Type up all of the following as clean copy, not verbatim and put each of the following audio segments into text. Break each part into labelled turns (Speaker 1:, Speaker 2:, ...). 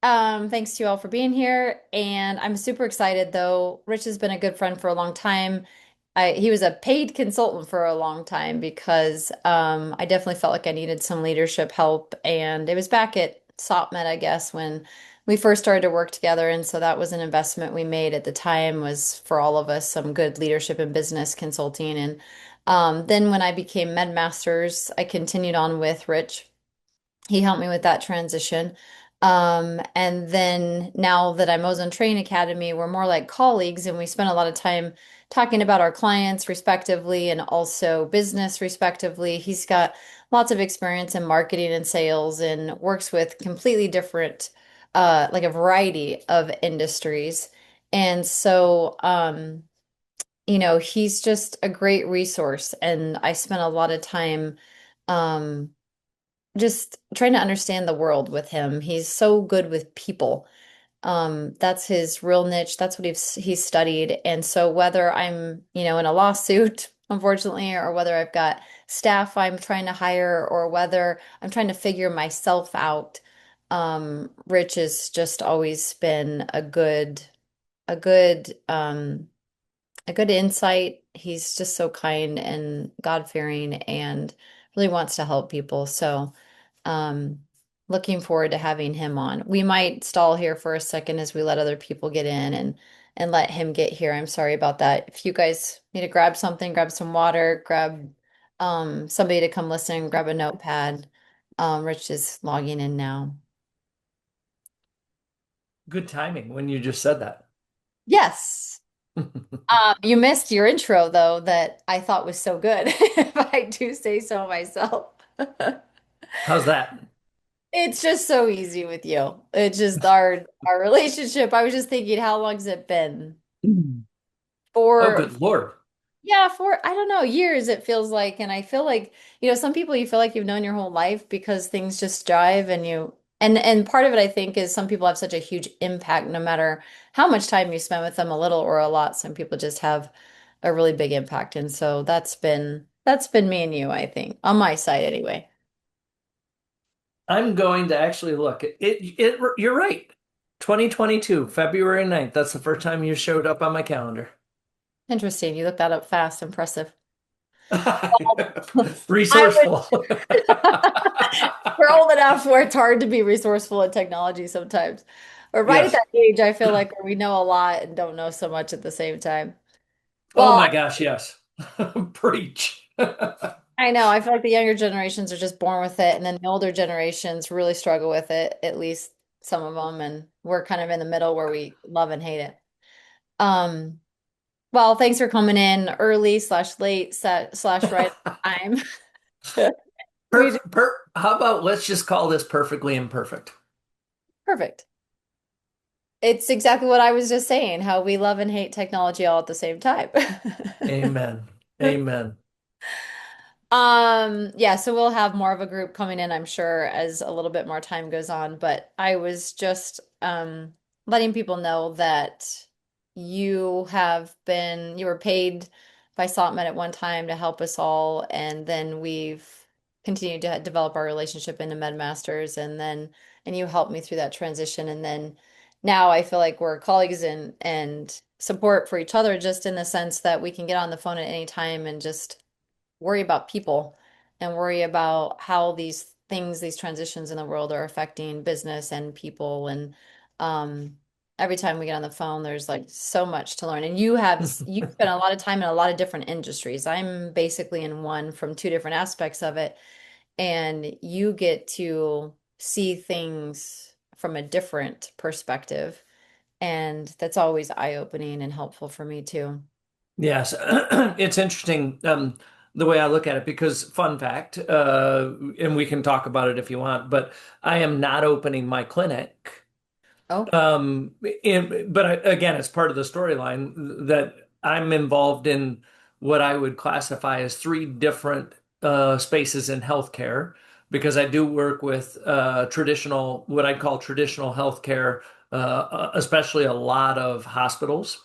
Speaker 1: Thanks to you all for being here. And I'm super excited though. Rich has been a good friend for a long time. He was a paid consultant for a long time because I definitely felt like I needed some leadership help. And it was back at SOPMED, I guess, when we first started to work together. And so that was an investment we made at the time, was for all of us some good leadership and business consulting. And then when I became Med Masters, I continued on with Rich. He helped me with that transition. And then now that I'm Ozone Training Academy, we're more like colleagues, and we spend a lot of time talking about our clients respectively and also business respectively. He's got lots of experience in marketing and sales and works with completely different, like a variety of industries. And so, he's just a great resource. And I spent a lot of time, um, just trying to understand the world with him. He's so good with people. That's his real niche. That's what he's studied. And so whether I'm, in a lawsuit, unfortunately, or whether I've got staff I'm trying to hire, or whether I'm trying to figure myself out, Rich has just always been a good, a good insight. He's just so kind and God-fearing and really wants to help people. So, um, looking forward to having him on. We might stall here for a second as we let other people get in and let him get here. I'm sorry about that. If you guys need to grab something, grab some water, grab somebody to come listen, grab a notepad. Rich is logging in now.
Speaker 2: Good timing when you just said that.
Speaker 1: Yes. You missed your intro though, that I thought was so good, if I do say so myself.
Speaker 2: How's that?
Speaker 1: It's just so easy with you. It's just our relationship. I was just thinking, how long's it been?
Speaker 2: Mm. Oh,
Speaker 1: For
Speaker 2: good Lord.
Speaker 1: Yeah, for I don't know, years it feels like, and I feel like, some people you feel like you've known your whole life because things just drive and part of it I think is some people have such a huge impact no matter how much time you spend with them, a little or a lot. Some people just have a really big impact. And so that's been me and you, I think, on my side anyway.
Speaker 2: I'm going to actually look. You're right. 2022, February 9th. That's the first time you showed up on my calendar.
Speaker 1: Interesting. You looked that up fast. Impressive. I
Speaker 2: Resourceful.
Speaker 1: We're old enough where it's hard to be resourceful in technology sometimes. We're right at
Speaker 2: Yes.
Speaker 1: that age, I feel like, where we know a lot and don't know so much at the same time.
Speaker 2: Oh
Speaker 1: Well,
Speaker 2: my gosh, yes. Preach.
Speaker 1: I know. I feel like the younger generations are just born with it, and then the older generations really struggle with it, at least some of them, and we're kind of in the middle where we love and hate it. Um, well, thanks for coming in early slash late slash right on time. We just,
Speaker 2: How about let's just call this perfectly imperfect?
Speaker 1: perfect. It's exactly what I was just saying, how we love and hate technology all at the same time.
Speaker 2: Amen. Amen.
Speaker 1: Yeah, so we'll have more of a group coming in, I'm sure, as a little bit more time goes on. But I was just letting people know that you were paid by SOTMED at one time to help us all, and then we've continued to develop our relationship into MedMasters, and you helped me through that transition, and then now I feel like we're colleagues and support for each other, just in the sense that we can get on the phone at any time and just worry about people and worry about how these transitions in the world are affecting business and people. And um, every time we get on the phone, there's like so much to learn. And you spend a lot of time in a lot of different industries. I'm basically in one from two different aspects of it, and you get to see things from a different perspective. And that's always eye-opening and helpful for me too.
Speaker 2: Yes, it's interesting the way I look at it because fun fact, and we can talk about it if you want, but I am not opening my clinic.
Speaker 1: Oh,
Speaker 2: Again, it's part of the storyline that I'm involved in what I would classify as three different spaces in healthcare because I do work with what I call traditional healthcare, especially a lot of hospitals,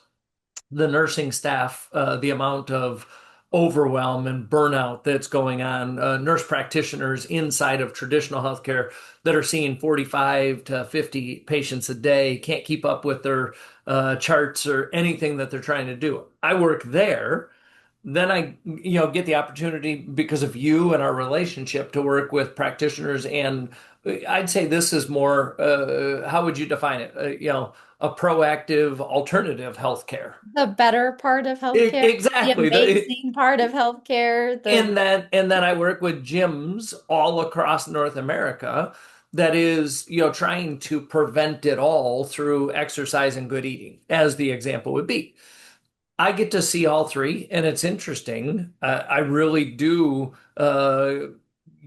Speaker 2: the nursing staff, the amount of overwhelm and burnout that's going on. Nurse practitioners inside of traditional healthcare that are seeing 45 to 50 patients a day can't keep up with their charts or anything that they're trying to do. I work there. Then I, get the opportunity because of you and our relationship to work with practitioners. And I'd say this is more, how would you define it? A proactive alternative healthcare.
Speaker 1: The better part of healthcare, the
Speaker 2: Exactly.
Speaker 1: amazing part of healthcare,
Speaker 2: And then I work with gyms all across North America that is, trying to prevent it all through exercise and good eating, as the example would be. I get to see all three, and it's interesting. I really do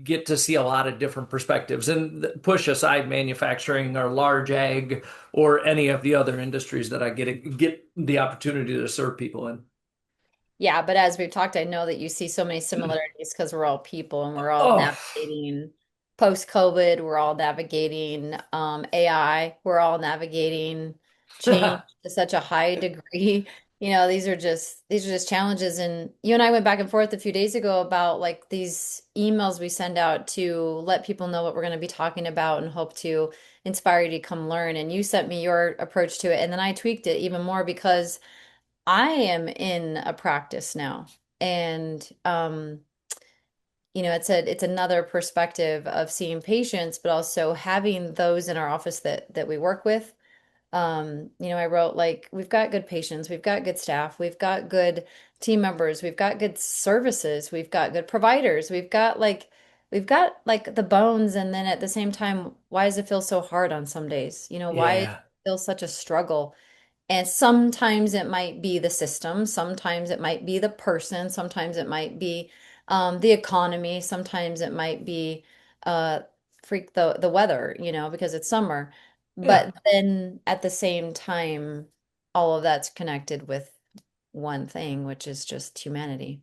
Speaker 2: get to see a lot of different perspectives and push aside manufacturing or large ag or any of the other industries that I get the opportunity to serve people in.
Speaker 1: yeah, but as we've talked, I know that you see so many similarities because we're all people and we're all
Speaker 2: Oh,
Speaker 1: navigating post-COVID, we're all navigating AI, we're all navigating change to such a high degree. These are just challenges. And you and I went back and forth a few days ago about like these emails we send out to let people know what we're going to be talking about and hope to inspire you to come learn. And you sent me your approach to it, and then I tweaked it even more because I am in a practice now. And it's another perspective of seeing patients, but also having those in our office that we work with. I wrote like we've got good patients, we've got good staff, we've got good team members, we've got good services, we've got good providers, we've got like the bones, and then at the same time, why does it feel so hard on some days? Why does it
Speaker 2: yeah,
Speaker 1: feel such a struggle? And sometimes it might be the system, sometimes it might be the person, sometimes it might be the economy, sometimes it might be uh, the weather, because it's summer.
Speaker 2: yeah.
Speaker 1: But then at the same time, all of that's connected with one thing, which is just humanity.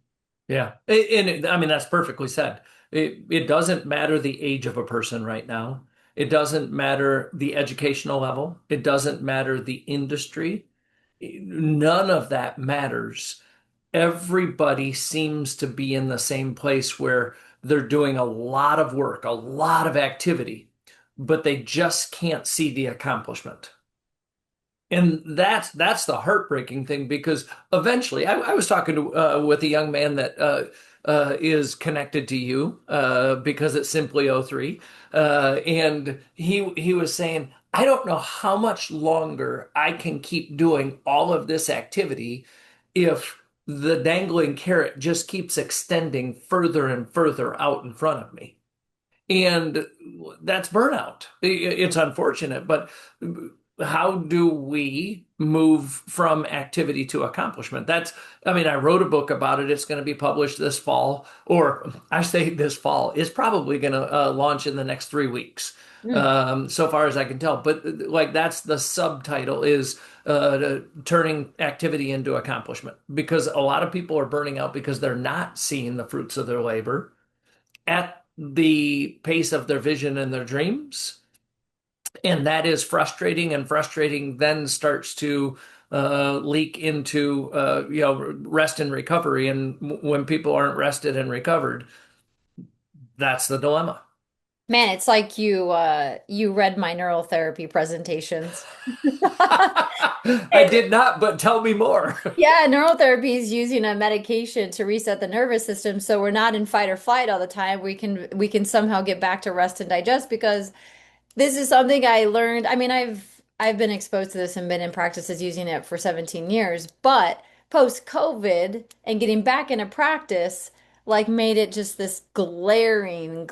Speaker 2: Yeah. I mean, that's perfectly said. It doesn't matter the age of a person right now. It doesn't matter the educational level. It doesn't matter the industry. None of that matters. Everybody seems to be in the same place where they're doing a lot of work, a lot of activity, but they just can't see the accomplishment. And that's the heartbreaking thing because eventually I was talking to with a young man that is connected to you because it's simply O3, and he was saying, I don't know how much longer I can keep doing all of this activity if the dangling carrot just keeps extending further and further out in front of me. And that's burnout. It's unfortunate, but how do we move from activity to accomplishment? I mean, I wrote a book about it. It's going to be published this fall, or I say this fall. It's probably going to launch in the next 3 weeks,
Speaker 1: Mm.
Speaker 2: so far as I can tell. But like, that's the subtitle is turning activity into accomplishment because a lot of people are burning out because they're not seeing the fruits of their labor at the pace of their vision and their dreams. And that is frustrating, and frustrating then starts to leak into rest and recovery. And when people aren't rested and recovered, that's the dilemma.
Speaker 1: Man, it's like you read my neural therapy presentations.
Speaker 2: I did not, but tell me more.
Speaker 1: Yeah, neural therapy is using a medication to reset the nervous system so we're not in fight or flight all the time. We can somehow get back to rest and digest because this is something I learned. I mean, I've been exposed to this and been in practices using it for 17 years, but post-COVID and getting back into practice like made it just this glaring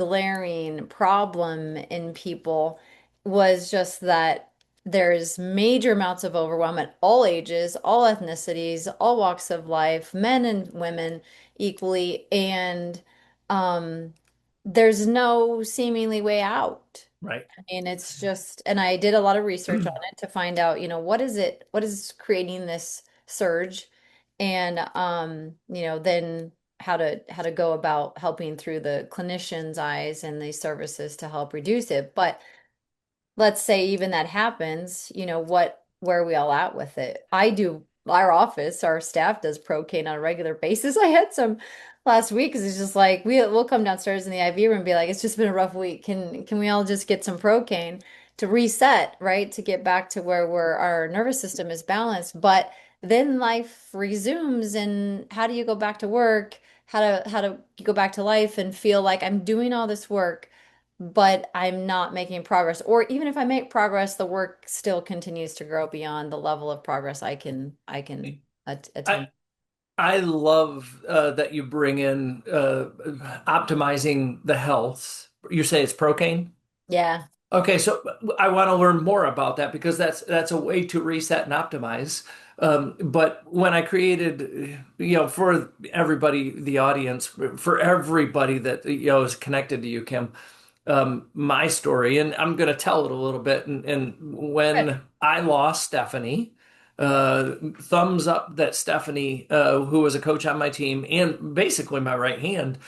Speaker 1: problem in people was just that there's major amounts of overwhelm at all ages, all ethnicities, all walks of life, men and women equally, and um, there's no seemingly way out.
Speaker 2: Right.
Speaker 1: And it's just, and I did a lot of research on it to find out, what is creating this surge, and then how to go about helping through the clinician's eyes and these services to help reduce it. But let's say even that happens, where are we all at with it? I do our office, our staff does Procaine on a regular basis. I had some last week because it's just like we'll come downstairs in the IV room and be like, it's just been a rough week. Can we all just get some Procaine to reset, right? To get back to where our nervous system is balanced. But then life resumes, and how do you go back to work? How to you go back to life and feel like I'm doing all this work, but I'm not making progress. Or even if I make progress, the work still continues to grow beyond the level of progress I can
Speaker 2: I
Speaker 1: attain.
Speaker 2: I love that you bring in optimizing the health. You say it's procaine?
Speaker 1: Yeah.
Speaker 2: Okay, so I want to learn more about that because that's a way to reset and optimize. But when I created, for everybody, the audience, for everybody that is connected to you, Kim, my story, and I'm going to tell it a little bit. And
Speaker 1: Good.
Speaker 2: when I lost Stephanie, thumbs up that Stephanie, who was a coach on my team and basically my right hand,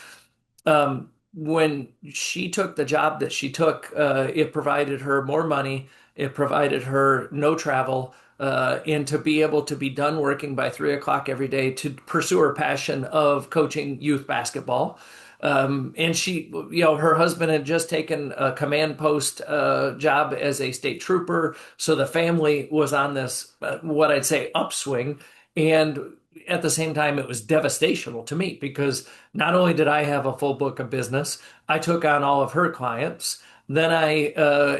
Speaker 2: when she took the job that she took, it provided her more money. It provided her no travel, and to be able to be done working by 3 o'clock every day to pursue her passion of coaching youth basketball. And she, her husband had just taken a command post job as a state trooper. So the family was on this, what I'd say, upswing. And at the same time, it was devastational to me because not only did I have a full book of business, I took on all of her clients. Then I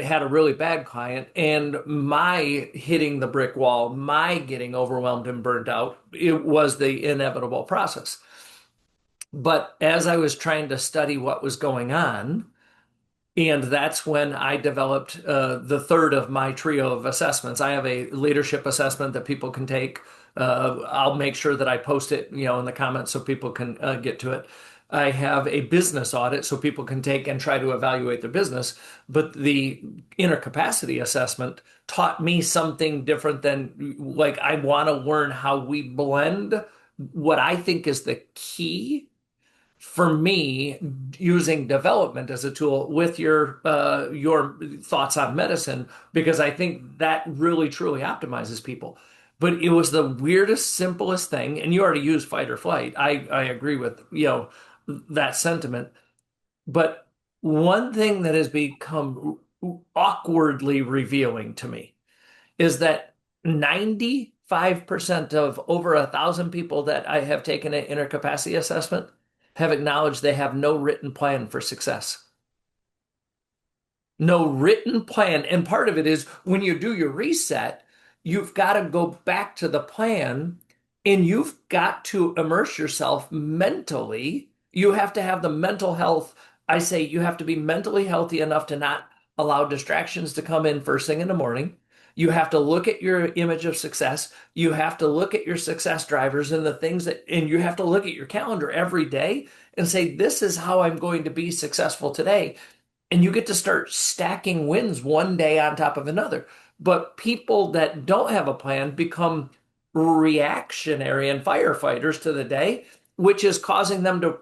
Speaker 2: had a really bad client, and my hitting the brick wall, my getting overwhelmed and burnt out, it was the inevitable process. But as I was trying to study what was going on, and that's when I developed the third of my trio of assessments. I have a leadership assessment that people can take. I'll make sure that I post it, in the comments so people can get to it. I have a business audit so people can take and try to evaluate their business. But the inner capacity assessment taught me something different than like I want to learn how we blend what I think is the key for me using development as a tool with your thoughts on medicine because I think that really truly optimizes people. But it was the weirdest, simplest thing, and you already use fight or flight. I agree with that sentiment. But one thing that has become awkwardly revealing to me is that 95% of over 1,000 people that I have taken an inner capacity assessment have acknowledged they have no written plan for success. No written plan. And part of it is when you do your reset, you've got to go back to the plan and you've got to immerse yourself mentally. You have to have the mental health. I say you have to be mentally healthy enough to not allow distractions to come in first thing in the morning. You have to look at your image of success. You have to look at your success drivers and the things and you have to look at your calendar every day and say, this is how I'm going to be successful today, and you get to start stacking wins one day on top of another. But people that don't have a plan become reactionary and firefighters to the day, which is causing them to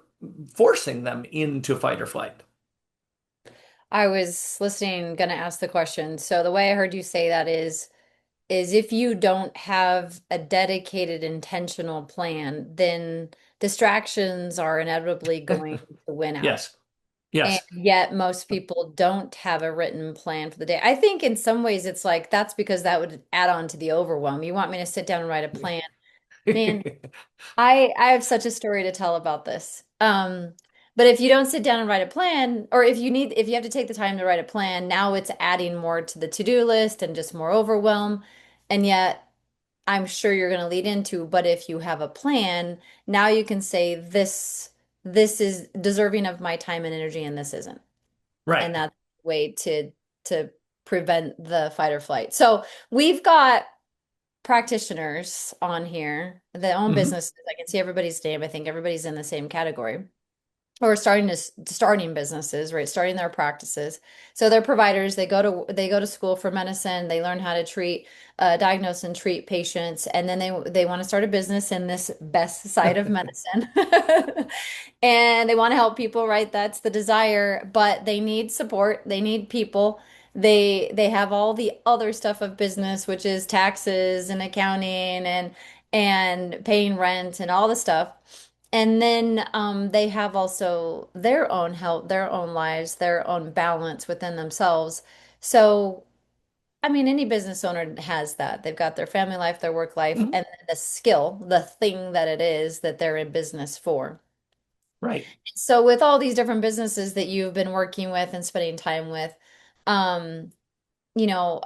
Speaker 2: forcing them into fight or flight.
Speaker 1: I was listening, gonna ask the question. So the way I heard you say that is if you don't have a dedicated intentional plan, then distractions are inevitably going to win out.
Speaker 2: Yes.
Speaker 1: And
Speaker 2: Yes.
Speaker 1: yet most people don't have a written plan for the day. I think in some ways it's like that's because that would add on to the overwhelm. You want me to sit down and write a plan? Man, I have such a story to tell about this. But if you don't sit down and write a plan, or if you have to take the time to write a plan, now it's adding more to the to-do list and just more overwhelm. And yet I'm sure you're going to lead into, but if you have a plan, now you can say this is deserving of my time and energy and this isn't.
Speaker 2: Right.
Speaker 1: And that's a way to prevent the fight or flight. So we've got practitioners on here that own
Speaker 2: Mhm.
Speaker 1: businesses. I can see everybody's name. I think everybody's in the same category or starting businesses, right? Starting their practices. So they're providers. They go to school for medicine. They learn how to diagnose and treat patients, and then they want to start a business in this best side of medicine. And they want to help people, right? That's the desire, but they need support. They need people. They have all the other stuff of business, which is taxes and accounting and paying rent and all the stuff. And then they have also their own health, their own lives, their own balance within themselves. So, I mean, any business owner has that. They've got their family life, their work life,
Speaker 2: Mhm.
Speaker 1: and then the skill, the thing that it is that they're in business for.
Speaker 2: Right.
Speaker 1: So, with all these different businesses that you've been working with and spending time with, um,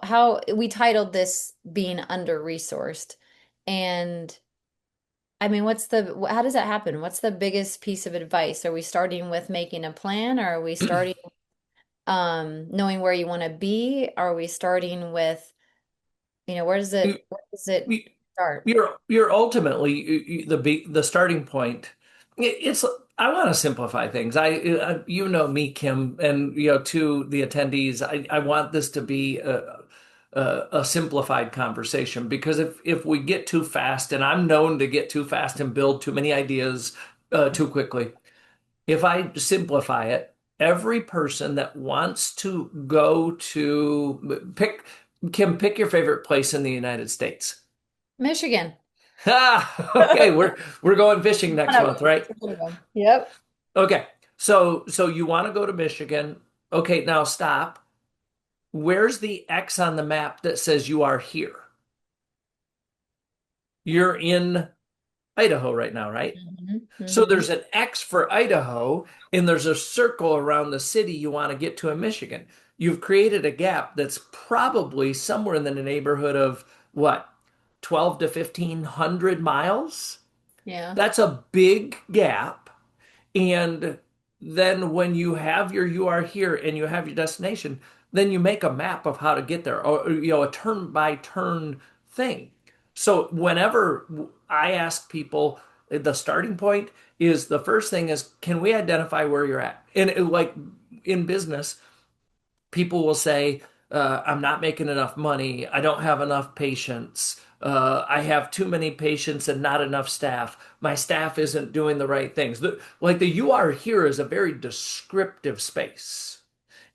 Speaker 1: how we titled this being under-resourced. And I mean, how does that happen? What's the biggest piece of advice? Are we starting with making a plan, or are we starting knowing where you want to be? Are we starting with, where does it
Speaker 2: You-
Speaker 1: start?
Speaker 2: you're ultimately the starting point. It's I want to simplify things. You know me, Kim, and to the attendees, I want this to be a simplified conversation because if we get too fast, and I'm known to get too fast and build too many ideas too quickly. If I simplify it, every person that wants to go to pick your favorite place in the United States.
Speaker 1: Michigan.
Speaker 2: Ah, okay, we're going fishing
Speaker 1: One
Speaker 2: next
Speaker 1: of
Speaker 2: month,
Speaker 1: them.
Speaker 2: right?
Speaker 1: One of them. Yep.
Speaker 2: Okay. So you want to go to Michigan. Okay, now stop. Where's the X on the map that says you are here? You're in Idaho right now, right?
Speaker 1: Hmm.
Speaker 2: So
Speaker 1: Hmm.
Speaker 2: there's an X for Idaho, and there's a circle around the city you want to get to in Michigan. You've created a gap that's probably somewhere in the neighborhood of what, 12 to 1500 miles?
Speaker 1: Yeah.
Speaker 2: That's a big gap. And then when you have you are here and you have your destination, then you make a map of how to get there or a turn by turn thing. So whenever I ask people, the starting point is the first thing is, can we identify where you're at? And like in business, people will say, I'm not making enough money. I don't have enough patients. I have too many patients and not enough staff. My staff isn't doing the right things. Like the you are here is a very descriptive space.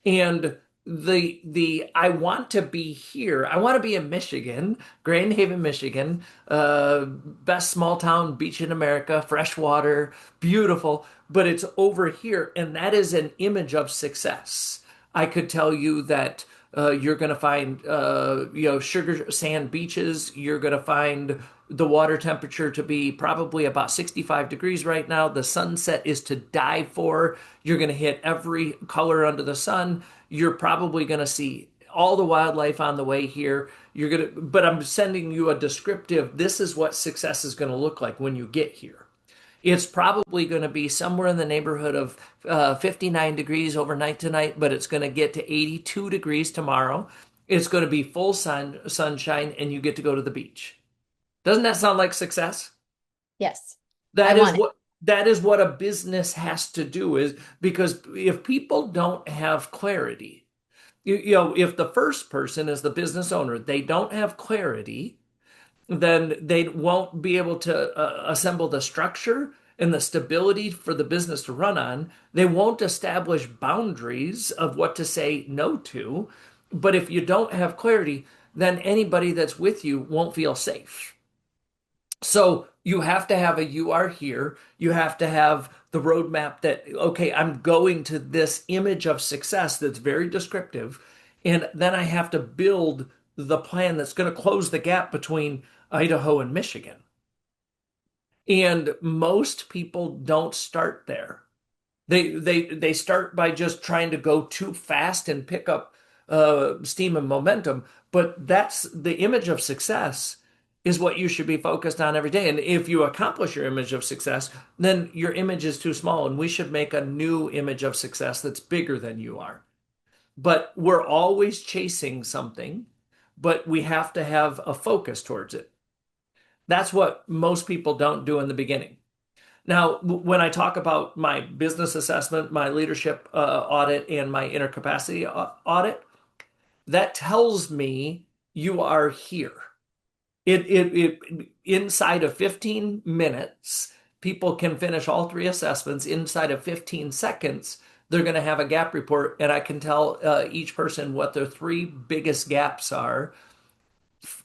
Speaker 2: And the I want to be here. I want to be in Michigan, Grand Haven, Michigan, best small town beach in America, fresh water, beautiful, but it's over here, and that is an image of success. I could tell you that you're going to find sugar sand beaches. You're going to find the water temperature to be probably about 65 degrees right now. The sunset is to die for. You're going to hit every color under the sun. You're probably going to see all the wildlife on the way here. But I'm sending you a descriptive. This is what success is going to look like when you get here. It's probably going to be somewhere in the neighborhood of 59 degrees overnight tonight, but it's going to get to 82 degrees tomorrow. It's going to be full sunshine, and you get to go to the beach. Doesn't that sound like success?
Speaker 1: Yes. I
Speaker 2: That is
Speaker 1: want it.
Speaker 2: what a business has to do is because if people don't have clarity, if the first person is the business owner, they don't have clarity, then they won't be able to assemble the structure and the stability for the business to run on. They won't establish boundaries of what to say no to. But if you don't have clarity, then anybody that's with you won't feel safe. So you have to have a you are here. You have to have the roadmap that, okay, I'm going to this image of success that's very descriptive. And then I have to build the plan that's going to close the gap between Idaho and Michigan. And most people don't start there. They start by just trying to go too fast and pick up steam and momentum. But that's the image of success is what you should be focused on every day. And if you accomplish your image of success, then your image is too small, and we should make a new image of success that's bigger than you are. But we're always chasing something, but we have to have a focus towards it. That's what most people don't do in the beginning. Now, when I talk about my business assessment, my leadership audit, and my intercapacity audit, that tells me you are here. It inside of 15 minutes, people can finish all three assessments. Inside of 15 seconds, they're going to have a gap report, and I can tell each person what their three biggest gaps are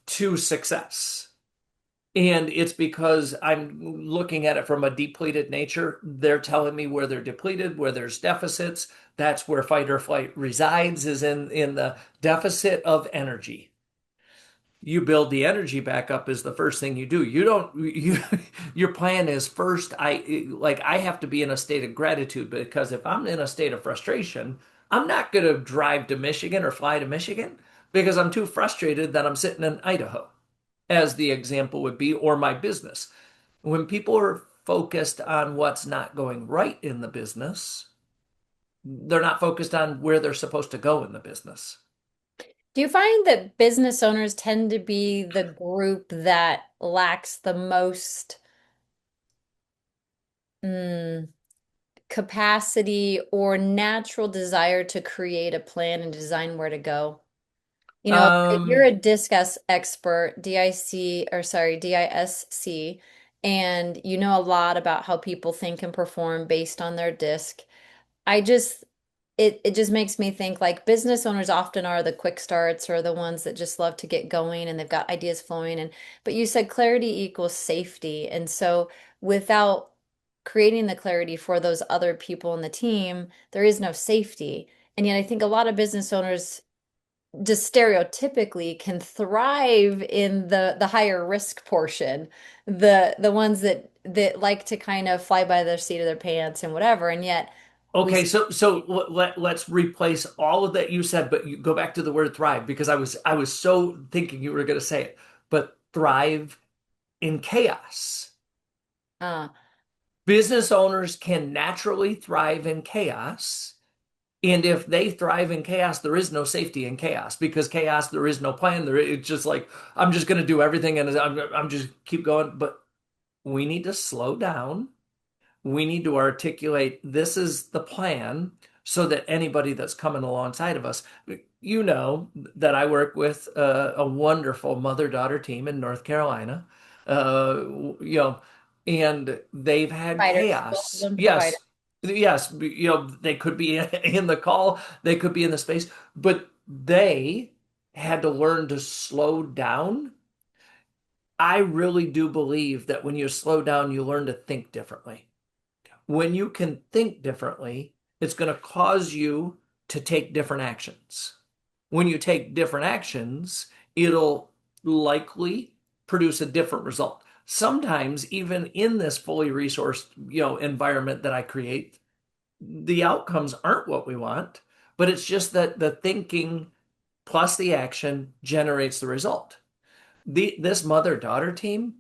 Speaker 2: to success. And it's because I'm looking at it from a depleted nature. They're telling me where they're depleted, where there's deficits. That's where fight or flight resides, is in the deficit of energy. You build the energy back up is the first thing you do. You don't you your plan is first I have to be in a state of gratitude, because if I'm in a state of frustration, I'm not going to drive to Michigan or fly to Michigan because I'm too frustrated that I'm sitting in Idaho, as the example would be, or my business. When people are focused on what's not going right in the business, they're not focused on where they're supposed to go in the business.
Speaker 1: Do you find that business owners tend to be the group that lacks the most mm, capacity or natural desire to create a plan and design where to go? You know, you're
Speaker 2: Um,
Speaker 1: a disc expert, DIC, or sorry, DISC, and you know a lot about how people think and perform based on their disc. I just it just makes me think like business owners often are the quick starts or the ones that just love to get going and they've got ideas flowing and but you said clarity equals safety. And so without creating the clarity for those other people in the team, there is no safety. And yet I think a lot of business owners just stereotypically can thrive in the higher risk portion, the ones that like to kind of fly by the seat of their pants and whatever, and yet we
Speaker 2: Okay, so let's replace all of that you said, but you go back to the word thrive, because I was so thinking you were going to say it, but thrive in chaos.
Speaker 1: uh
Speaker 2: Business owners can naturally thrive in chaos, and if they thrive in chaos, there is no safety in chaos, because chaos, there is no plan. It's just like I'm just going to do everything, and I'm just keep going. But we need to slow down. We need to articulate this is the plan, so that anybody that's coming alongside of us, you know that I work with a wonderful mother-daughter team in North Carolina, uh, you know, and they've had
Speaker 1: providers, both of
Speaker 2: chaos.
Speaker 1: them providers.
Speaker 2: Yes, yes, they could be in the call, they could be in the space, but they had to learn to slow down. I really do believe that when you slow down, you learn to think differently. When you can think differently, it's going to cause you to take different actions. When you take different actions, it'll likely produce a different result. Sometimes, even in this fully resourced, environment that I create, the outcomes aren't what we want, but it's just that the thinking plus the action generates the result. This mother-daughter team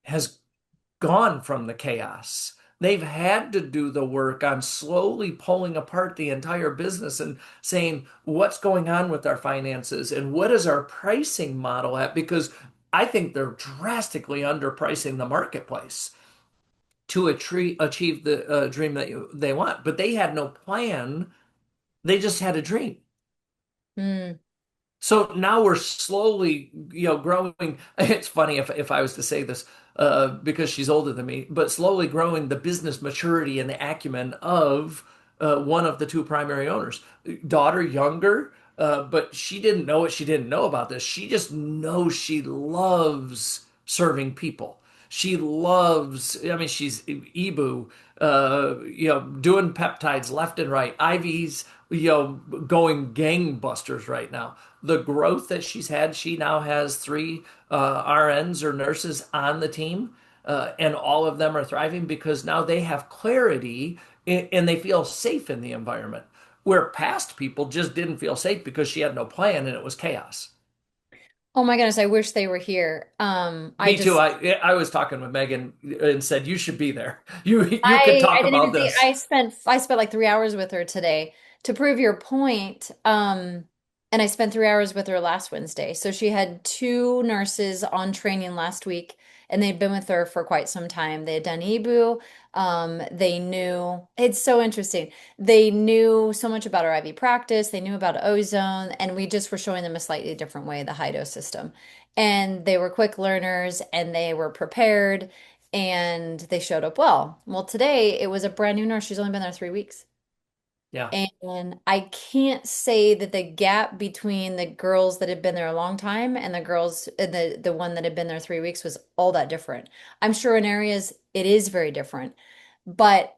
Speaker 2: has gone from the chaos. They've had to do the work on slowly pulling apart the entire business and saying, what's going on with our finances and what is our pricing model at? Because I think they're drastically underpricing the marketplace to achieve the dream that they want. But they had no plan. They just had a dream.
Speaker 1: Hmm.
Speaker 2: So now we're slowly, growing. It's funny if I was to say this, because she's older than me, but slowly growing the business maturity and the acumen of one of the two primary owners. Daughter younger, but she didn't know what she didn't know about this. She just knows she loves serving people. She loves, I mean, she's EBU, doing peptides left and right, IVs, going gangbusters right now. The growth that she's had, she now has three RNs or nurses on the team, and all of them are thriving because now they have clarity and they feel safe in the environment. Where past people just didn't feel safe because she had no plan and it was chaos.
Speaker 1: Oh my goodness, I wish they were here. I
Speaker 2: Me too.
Speaker 1: just
Speaker 2: I was talking with Megan and said you should be there. You could
Speaker 1: I
Speaker 2: talk
Speaker 1: didn't
Speaker 2: about
Speaker 1: even think
Speaker 2: this.
Speaker 1: I spent like 3 hours with her today to prove your point. And I spent 3 hours with her last Wednesday. So she had two nurses on training last week, and they'd been with her for quite some time. They had done EBU. They knew it's so interesting. They knew so much about our IV practice. They knew about ozone, and we just were showing them a slightly different way, the high dose system. And they were quick learners and they were prepared and they showed up well. Well, today it was a brand new nurse. She's only been there 3 weeks.
Speaker 2: Yeah.
Speaker 1: And I can't say that the gap between the girls that had been there a long time and the girls, the one that had been there 3 weeks was all that different. I'm sure in areas it is very different, but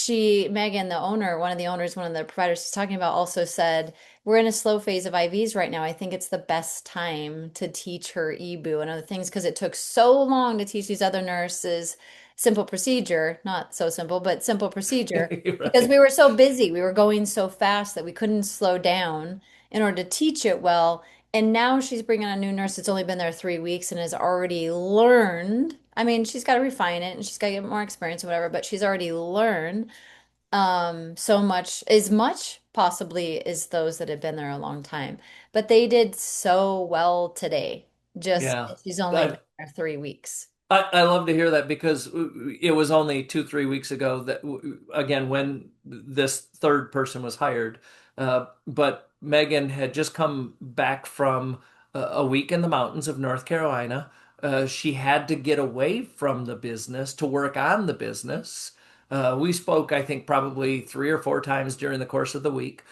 Speaker 1: Megan, the owner, one of the owners, one of the providers she's talking about also said, we're in a slow phase of IVs right now. I think it's the best time to teach her EBU and other things because it took so long to teach these other nurses simple procedure, not so simple, but simple procedure because
Speaker 2: Right.
Speaker 1: we were so busy. We were going so fast that we couldn't slow down in order to teach it well. And now she's bringing on a new nurse that's only been there 3 weeks and has already learned. I mean, she's got to refine it and she's got to get more experience or whatever, but she's already learned so much, as much possibly as those that have been there a long time. But they did so well today. Just
Speaker 2: Yeah.
Speaker 1: she's only been
Speaker 2: I,
Speaker 1: there 3 weeks.
Speaker 2: I love to hear that because it was only 2, 3 weeks ago that, again, when this third person was hired, but Megan had just come back from a week in the mountains of North Carolina. She had to get away from the business to work on the business. We spoke, I think, probably 3 or 4 times during the course of the week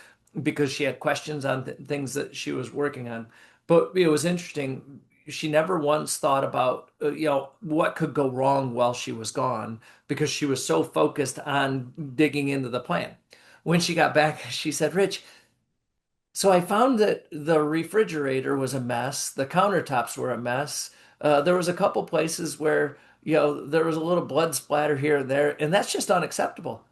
Speaker 2: because she had questions on things that she was working on. But it was interesting. She never once thought about, what could go wrong while she was gone because she was so focused on digging into the plan. When she got back, she said, Rich, so I found that the refrigerator was a mess, the countertops were a mess. There was a couple places where, there was a little blood splatter here and there, and that's just unacceptable.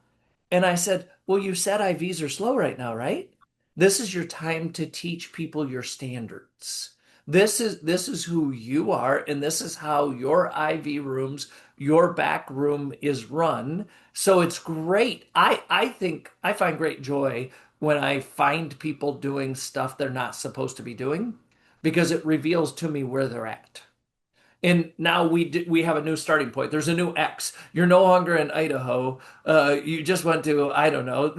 Speaker 2: And I said, well, you said IVs are slow right now, right? This is your time to teach people your standards. This is who you are, and this is how your IV rooms, your back room is run. So it's great. I think I find great joy when I find people doing stuff they're not supposed to be doing because it reveals to me where they're at. And now we have a new starting point. There's a new X. You're no longer in Idaho. You just went to, I don't know,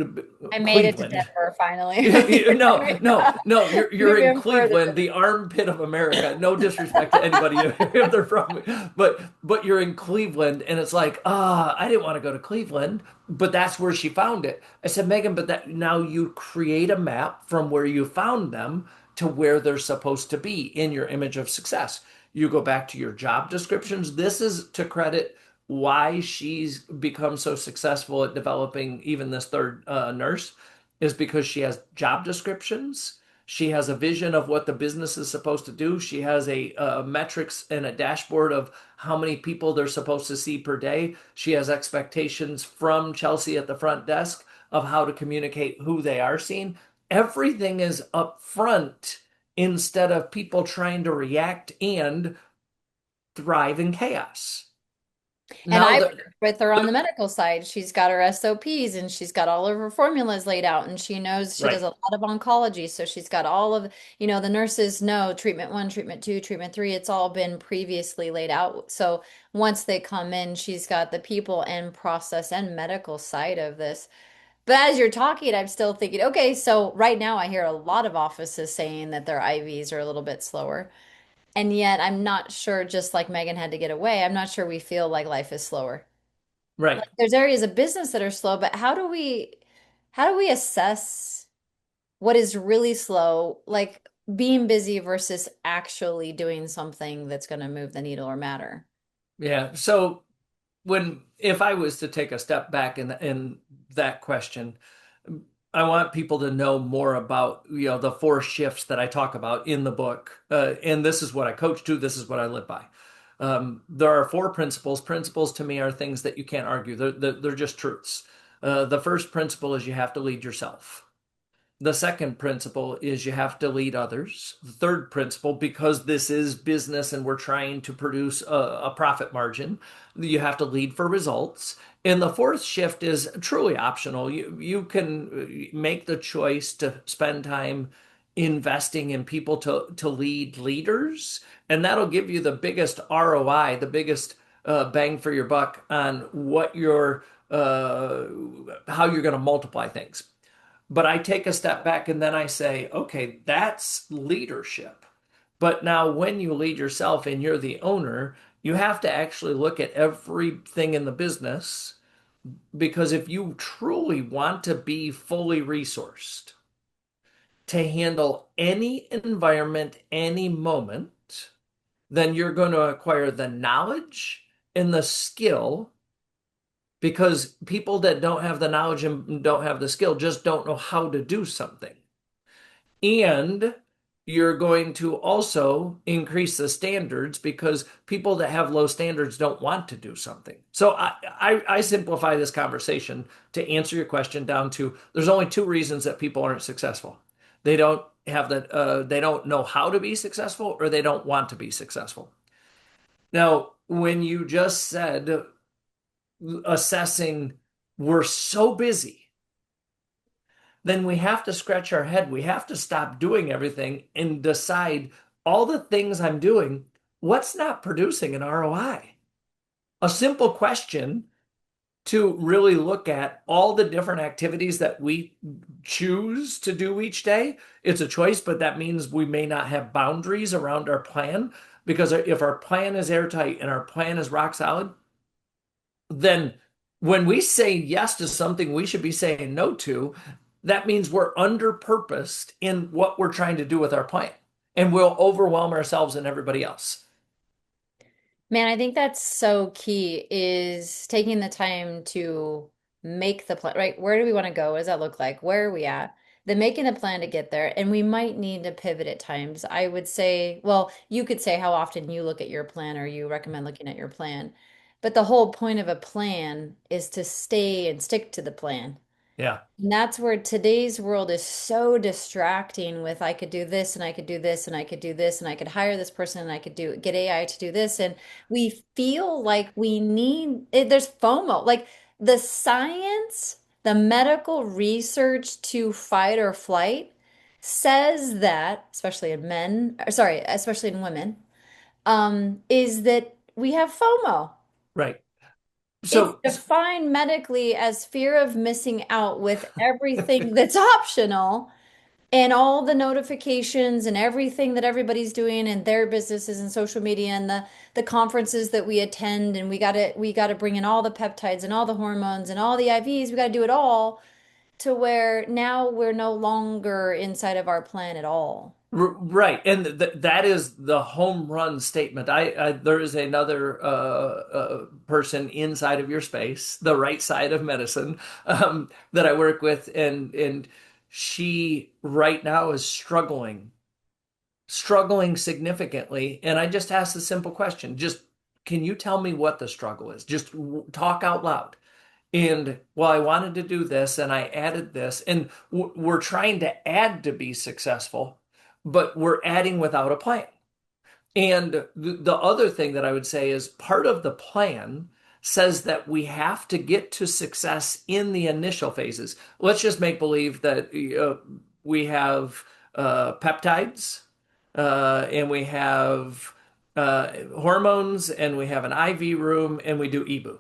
Speaker 1: I made it to
Speaker 2: Cleveland.
Speaker 1: Denver finally. I
Speaker 2: No, no, no. You're in
Speaker 1: Even further
Speaker 2: Cleveland,
Speaker 1: than
Speaker 2: the armpit of America. No disrespect to anybody if they're from, but you're in Cleveland, and it's like, I didn't want to go to Cleveland, but that's where she found it. I said, Megan, but that now you create a map from where you found them to where they're supposed to be in your image of success. You go back to your job descriptions. This is to credit why she's become so successful at developing even this third nurse is because she has job descriptions. She has a vision of what the business is supposed to do. She has a metrics and a dashboard of how many people they're supposed to see per day. She has expectations from Chelsea at the front desk of how to communicate who they are seeing. Everything is up front instead of people trying to react and thrive in chaos.
Speaker 1: And
Speaker 2: Now
Speaker 1: I
Speaker 2: that,
Speaker 1: worked with her on the medical side. She's got her SOPs and she's got all of her formulas laid out and she knows she does
Speaker 2: right,
Speaker 1: a lot of oncology. So she's got all of, the nurses know treatment one, treatment two, treatment three. It's all been previously laid out. So once they come in, she's got the people and process and medical side of this. But as you're talking, I'm still thinking, okay, so right now I hear a lot of offices saying that their IVs are a little bit slower. And yet I'm not sure, just like Megan had to get away, I'm not sure we feel like life is slower.
Speaker 2: right.
Speaker 1: Like there's areas of business that are slow, but how do we assess what is really slow, like being busy versus actually doing something that's going to move the needle or matter?
Speaker 2: Yeah. So if I was to take a step back in that question, I want people to know more about, the four shifts that I talk about in the book. And this is what I coach to, this is what I live by. There are four principles. Principles to me are things that you can't argue. They're just truths. The first principle is you have to lead yourself. The second principle is you have to lead others. The third principle, because this is business and we're trying to produce a profit margin, you have to lead for results. And the fourth shift is truly optional. You can make the choice to spend time investing in people to lead leaders, and that'll give you the biggest ROI, the biggest bang for your buck on how you're going to multiply things. But I take a step back and then I say, okay, that's leadership. But now, when you lead yourself and you're the owner, you have to actually look at everything in the business because if you truly want to be fully resourced to handle any environment, any moment, then you're going to acquire the knowledge and the skill because people that don't have the knowledge and don't have the skill just don't know how to do something. And you're going to also increase the standards because people that have low standards don't want to do something. So I simplify this conversation to answer your question down to there's only two reasons that people aren't successful. They don't know how to be successful or they don't want to be successful. Now, when you just said assessing, we're so busy, then we have to scratch our head. We have to stop doing everything and decide all the things I'm doing, what's not producing an ROI? A simple question to really look at all the different activities that we choose to do each day. It's a choice, but that means we may not have boundaries around our plan because if our plan is airtight and our plan is rock solid, then when we say yes to something we should be saying no to, that means we're underpurposed in what we're trying to do with our plan, and we'll overwhelm ourselves and everybody else.
Speaker 1: Man, I think that's so key is taking the time to make the plan, right? Where do we want to go? What does that look like? Where are we at? Then making the plan to get there. And we might need to pivot at times. I would say, well, you could say how often you look at your plan or you recommend looking at your plan. But the whole point of a plan is to stay and stick to the plan.
Speaker 2: Yeah.
Speaker 1: And that's where today's world is so distracting with I could do this and I could do this and I could do this and I could hire this person and I could do get AI to do this. And we feel like we need it, there's FOMO. Like the science, the medical research to fight or flight says that, especially in men, or sorry, especially in women, is that we have FOMO.
Speaker 2: Right.
Speaker 1: It's
Speaker 2: So
Speaker 1: defined medically as fear of missing out with everything that's optional and all the notifications and everything that everybody's doing in their businesses and social media and the conferences that we attend and we got to bring in all the peptides and all the hormones and all the IVs. We got to do it all to where now we're no longer inside of our plan at all.
Speaker 2: right, and that is the home run statement. There is another person inside of your space, the right side of medicine, that I work with, and she right now is struggling significantly. And I just asked a simple question: just can you tell me what the struggle is? Just talk out loud. And well, I wanted to do this and I added this, and we're trying to add to be successful, but we're adding without a plan. And the other thing that I would say is part of the plan says that we have to get to success in the initial phases. Let's just make believe that we have peptides and we have hormones and we have an IV room and we do EBU.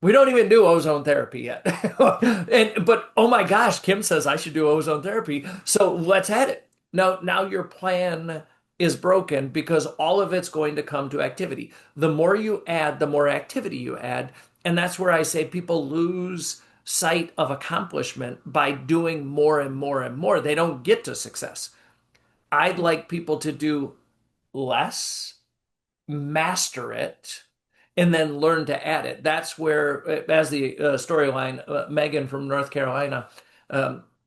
Speaker 2: We don't even do ozone therapy yet. But oh my gosh, Kim says I should do ozone therapy. So let's add it. Now your plan is broken because all of it's going to come to activity. The more you add, the more activity you add. And that's where I say people lose sight of accomplishment by doing more and more and more. They don't get to success. I'd like people to do less, master it, and then learn to add it. That's where, as the storyline, Megan from North Carolina,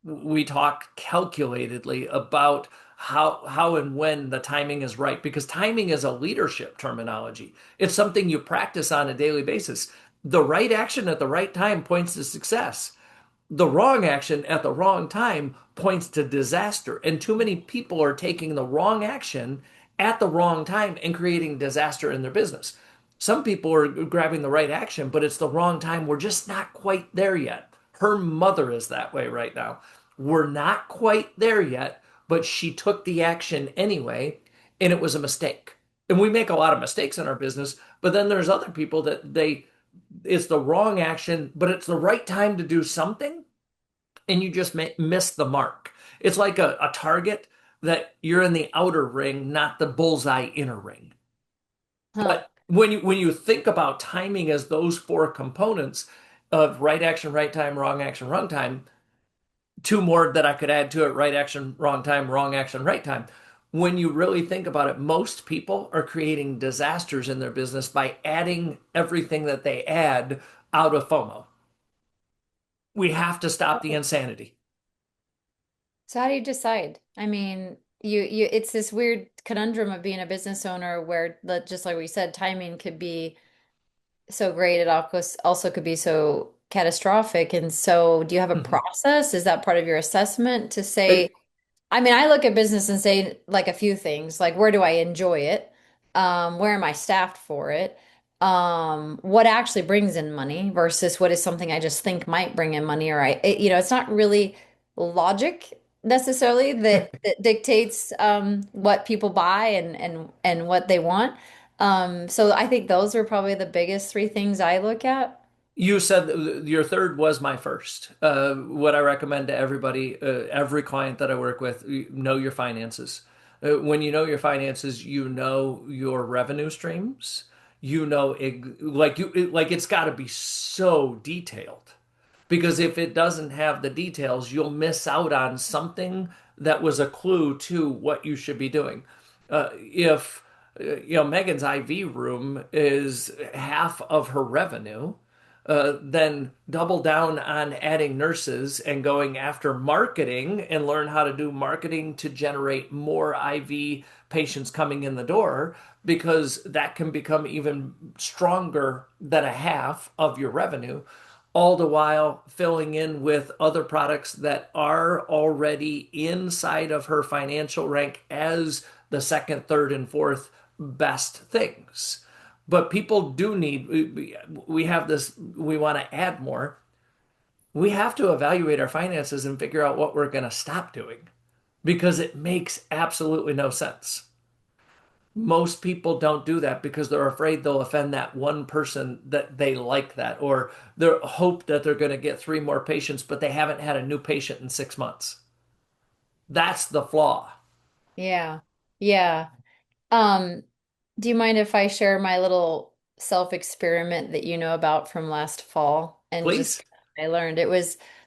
Speaker 2: we talk calculatedly about how and when the timing is right, because timing is a leadership terminology. It's something you practice on a daily basis. The right action at the right time points to success. The wrong action at the wrong time points to disaster. And too many people are taking the wrong action at the wrong time and creating disaster in their business. Some people are grabbing the right action, but it's the wrong time. We're just not quite there yet. Her mother is that way right now. We're not quite there yet, but she took the action anyway, and it was a mistake. And we make a lot of mistakes in our business, but then there's other people that it's the wrong action, but it's the right time to do something, and you just miss the mark. It's like a target that you're in the outer ring, not the bullseye inner ring.
Speaker 1: Huh.
Speaker 2: But when you think about timing as those four components, of right action, right time, wrong action, wrong time, two more that I could add to it, right action, wrong time, wrong action, right time. When you really think about it, most people are creating disasters in their business by adding everything that they add out of FOMO. We have to stop the insanity.
Speaker 1: So how do you decide? I mean, you it's this weird conundrum of being a business owner where just like we said, timing could be so great, it also could be so catastrophic. And so do you have a
Speaker 2: Mhm.
Speaker 1: process? Is that part of your assessment to say,
Speaker 2: It-
Speaker 1: I mean, I look at business and say like a few things, like where do I enjoy it? Where am I staffed for it? What actually brings in money versus what is something I just think might bring in money, or it's not really logic necessarily that dictates what people buy and what they want. So I think those are probably the biggest three things I look at.
Speaker 2: You said your third was my first. What I recommend to everybody, every client that I work with, know your finances. When you know your finances, you know your revenue streams. You know, like it's got to be so detailed. Because if it doesn't have the details, you'll miss out on something that was a clue to what you should be doing. If Megan's IV room is half of her revenue, then double down on adding nurses and going after marketing and learn how to do marketing to generate more IV patients coming in the door, because that can become even stronger than a half of your revenue, all the while filling in with other products that are already inside of her financial rank as the second, third, and fourth best things. But people do need, we have this, we want to add more. We have to evaluate our finances and figure out what we're going to stop doing, because it makes absolutely no sense. Most people don't do that because they're afraid they'll offend that one person that they like that, or they hope that they're going to get three more patients, but they haven't had a new patient in 6 months. That's the flaw.
Speaker 1: Yeah. Yeah. Um, do you mind if I share my little self-experiment that you know about from last fall and just
Speaker 2: Please.
Speaker 1: I learned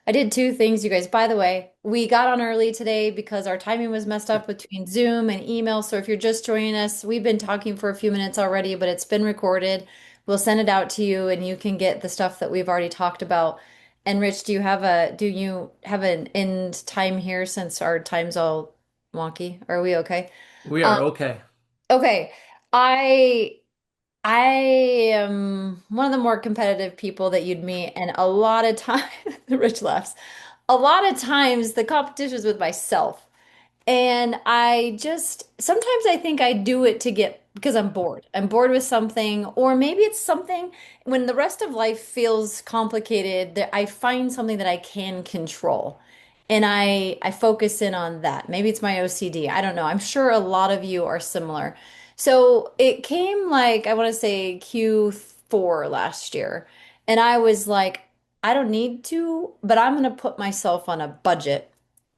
Speaker 1: I did two things, you guys. By the way, we got on early today because our timing was messed up between Zoom and email. So if you're just joining us, we've been talking for a few minutes already, but it's been recorded. We'll send it out to you and you can get the stuff that we've already talked about. And Rich, do you have an end time here since our time's all wonky? Are we okay?
Speaker 2: We are okay.
Speaker 1: Okay. I I am one of the more competitive people that you'd meet, and a lot of time, the Rich laughs. A lot of times the competition is with myself. And I just sometimes I think I do it to get because I'm bored. I'm bored with something, or maybe it's something when the rest of life feels complicated that I find something that I can control. And I focus in on that. Maybe it's my OCD. I don't know. I'm sure a lot of you are similar. So it came like I want to say Q4 last year. And I was like, I don't need to, but I'm going to put myself on a budget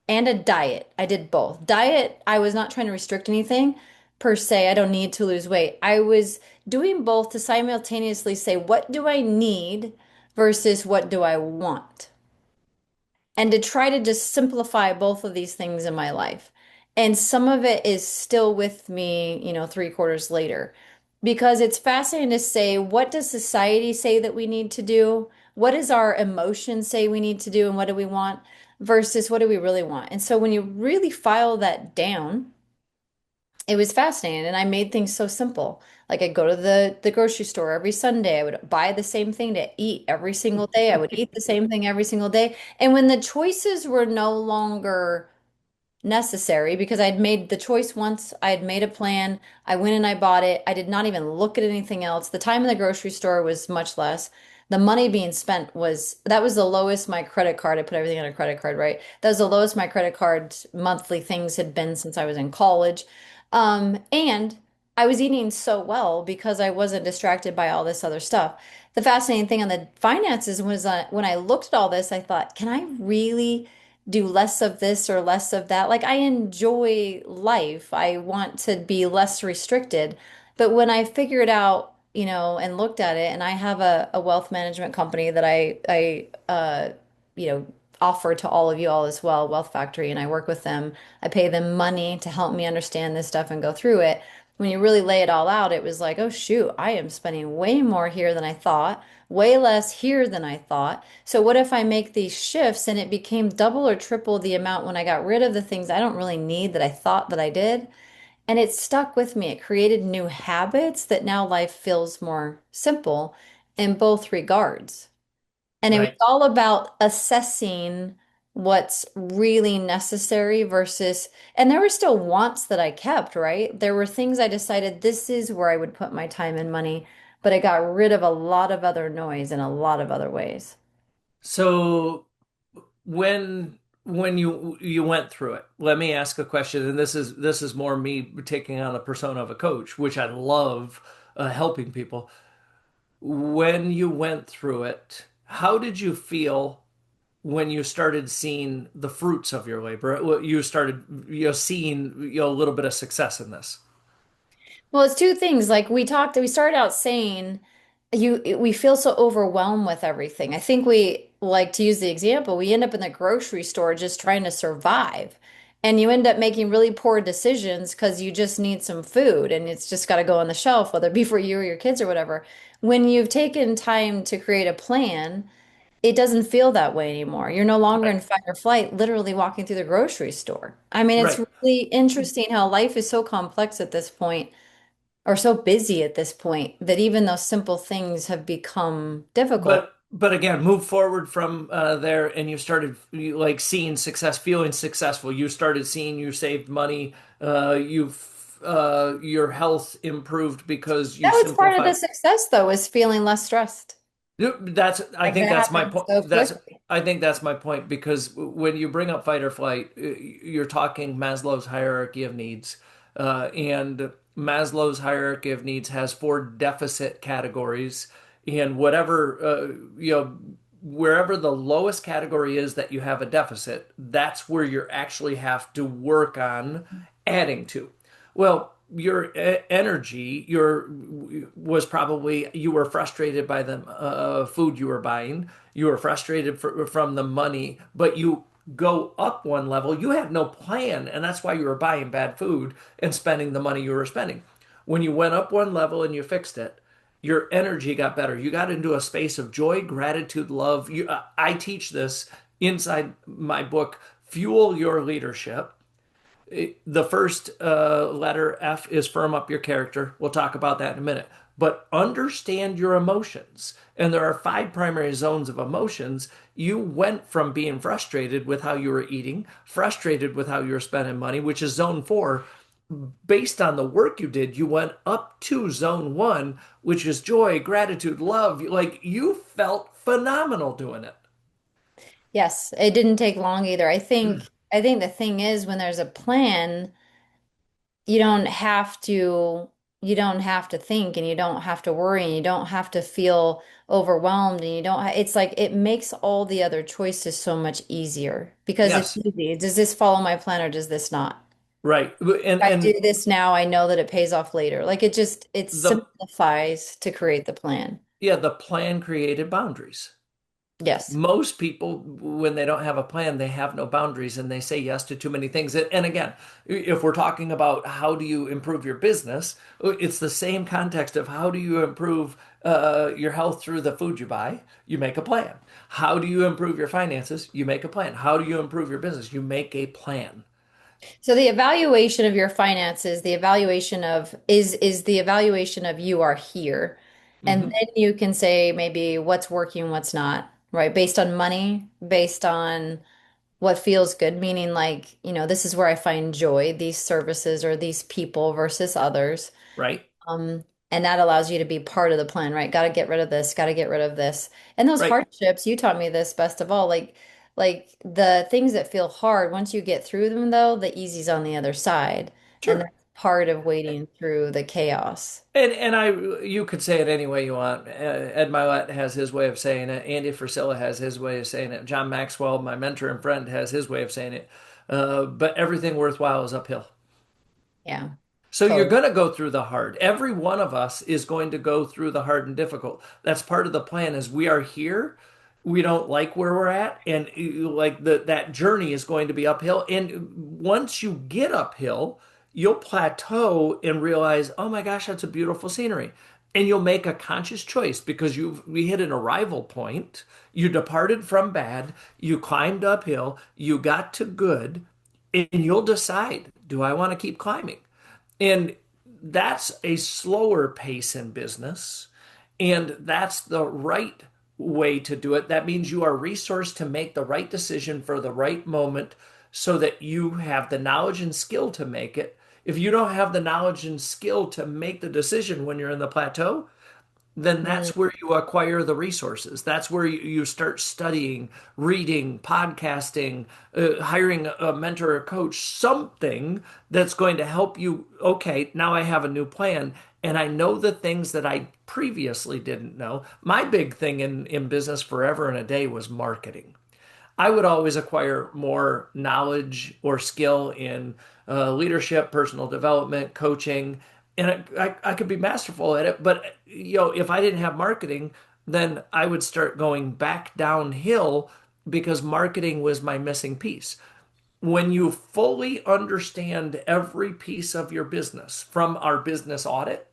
Speaker 1: and a diet. I did both. Diet, I was not trying to restrict anything per se. I don't need to lose weight. I was doing both to simultaneously say, what do I need versus what do I want? And to try to just simplify both of these things in my life. And some of it is still with me, 3 quarters later, because it's fascinating to say, what does society say that we need to do? What does our emotions say we need to do? And what do we want versus what do we really want? And so when you really file that down, it was fascinating, and I made things so simple. Like I'd go to the grocery store every Sunday. I would buy the same thing to eat every single day. I would eat the same thing every single day. And when the choices were no longer necessary because I'd made the choice once. I had made a plan. I went and I bought it. I did not even look at anything else. The time in the grocery store was much less. The money being spent that was the lowest my credit card. I put everything on a credit card, right? That was the lowest my credit card monthly things had been since I was in college. And I was eating so well because I wasn't distracted by all this other stuff. The fascinating thing on the finances was when I looked at all this, I thought, can I really do less of this or less of that? Like I enjoy life. I want to be less restricted. But when I figured out, and looked at it, and I have a wealth management company that I you know, offer to all of you all as well, Wealth Factory, and I work with them. I pay them money to help me understand this stuff and go through it. When you really lay it all out, it was like, oh shoot, I am spending way more here than I thought, way less here than I thought. So what if I make these shifts and it became double or triple the amount when I got rid of the things I don't really need that I thought that I did? And it stuck with me. It created new habits that now life feels more simple in both regards. And it was
Speaker 2: Right.
Speaker 1: all about assessing what's really necessary versus, and there were still wants that I kept, right? There were things I decided this is where I would put my time and money, but I got rid of a lot of other noise in a lot of other ways.
Speaker 2: So when you went through it, let me ask a question, and this is more me taking on the persona of a coach, which I love helping people. When you went through it, how did you feel when you started seeing the fruits of your labor? You started, seeing, a little bit of success in this.
Speaker 1: Well, it's two things. Like we started out saying we feel so overwhelmed with everything. I think we like to use the example, we end up in the grocery store just trying to survive. And you end up making really poor decisions because you just need some food and it's just got to go on the shelf, whether it be for you or your kids or whatever. When you've taken time to create a plan, it doesn't feel that way anymore. You're no longer
Speaker 2: Right.
Speaker 1: in fight or flight, literally walking through the grocery store. I mean, it's
Speaker 2: Right.
Speaker 1: really interesting how life is so complex at this point are so busy at this point that even those simple things have become difficult.
Speaker 2: But again, move forward from there, and you started like seeing success, feeling successful. You started seeing you saved money. Your health improved because you
Speaker 1: That was part of the
Speaker 2: simplified.
Speaker 1: success, though, is feeling less stressed.
Speaker 2: That's I
Speaker 1: Like
Speaker 2: think
Speaker 1: that
Speaker 2: that's my
Speaker 1: happened
Speaker 2: point.
Speaker 1: so
Speaker 2: That's
Speaker 1: quickly.
Speaker 2: I think that's my point because when you bring up fight or flight, you're talking Maslow's hierarchy of needs, and Maslow's hierarchy of needs has four deficit categories, and whatever wherever the lowest category is that you have a deficit, that's where you actually have to work on adding to. Well, your energy, your was probably you were frustrated by the food you were buying. You were frustrated from the money, but you go up one level. You had no plan, and that's why you were buying bad food and spending the money you were spending. When you went up one level and you fixed it, your energy got better. You got into a space of joy, gratitude, love. I teach this inside my book, Fuel Your Leadership. The first letter F is firm up your character. We'll talk about that in a minute. But understand your emotions. And there are five primary zones of emotions. You went from being frustrated with how you were eating, frustrated with how you were spending money, which is zone four. Based on the work you did, you went up to zone one, which is joy, gratitude, love. Like you felt phenomenal doing it.
Speaker 1: Yes, it didn't take long either. I think the thing is when there's a plan, you don't have to you don't have to think and you don't have to worry and you don't have to feel overwhelmed and you don't it's like it makes all the other choices so much easier because it's
Speaker 2: Yes,
Speaker 1: easy. Does this follow my plan or does this not?
Speaker 2: right. And
Speaker 1: If I do
Speaker 2: and
Speaker 1: this now, I know that it pays off later. Like it
Speaker 2: the
Speaker 1: simplifies to create the plan.
Speaker 2: yeah, the plan created boundaries.
Speaker 1: Yes.
Speaker 2: Most people, when they don't have a plan, they have no boundaries and they say yes to too many things. And again, if we're talking about how do you improve your business, it's the same context of how do you improve your health through the food you buy? You make a plan. How do you improve your finances? You make a plan. How do you improve your business? You make a plan.
Speaker 1: So the evaluation of your finances, the evaluation of is the evaluation of you are here. And
Speaker 2: Hmm.
Speaker 1: then you can say maybe what's working, what's not, right? Based on money, based on what feels good, meaning like, this is where I find joy, these services or these people versus others.
Speaker 2: Right?
Speaker 1: Um, and that allows you to be part of the plan, right? Got to get rid of this, got to get rid of this. And those
Speaker 2: Right.
Speaker 1: hardships, you taught me this best of all, like the things that feel hard, once you get through them though, the easy's on the other side. And
Speaker 2: Sure.
Speaker 1: that's part of wading through the chaos.
Speaker 2: And you could say it any way you want. Ed Milet has his way of saying it. Andy Frisella has his way of saying it. John Maxwell, my mentor and friend, has his way of saying it. But everything worthwhile is uphill.
Speaker 1: Yeah.
Speaker 2: So you're
Speaker 1: Totally.
Speaker 2: going to go through the hard. Every one of us is going to go through the hard and difficult. That's part of the plan is we are here. We don't like where we're at and like that journey is going to be uphill. And once you get uphill, you'll plateau and realize, "Oh my gosh, that's a beautiful scenery." And you'll make a conscious choice because we hit an arrival point. You departed from bad, you climbed uphill, you got to good, and you'll decide, do I want to keep climbing? And that's a slower pace in business. And that's the right way to do it. That means you are resourced to make the right decision for the right moment so that you have the knowledge and skill to make it. If you don't have the knowledge and skill to make the decision when you're in the plateau, then
Speaker 1: Mm,
Speaker 2: that's where you acquire the resources. That's where you start studying, reading, podcasting, hiring a mentor or coach, something that's going to help you. Okay, now I have a new plan and I know the things that I previously didn't know. My big thing in business forever and a day was marketing. I would always acquire more knowledge or skill in leadership, personal development, coaching, and I could be masterful at it. But if I didn't have marketing, then I would start going back downhill because marketing was my missing piece. When you fully understand every piece of your business from our business audit,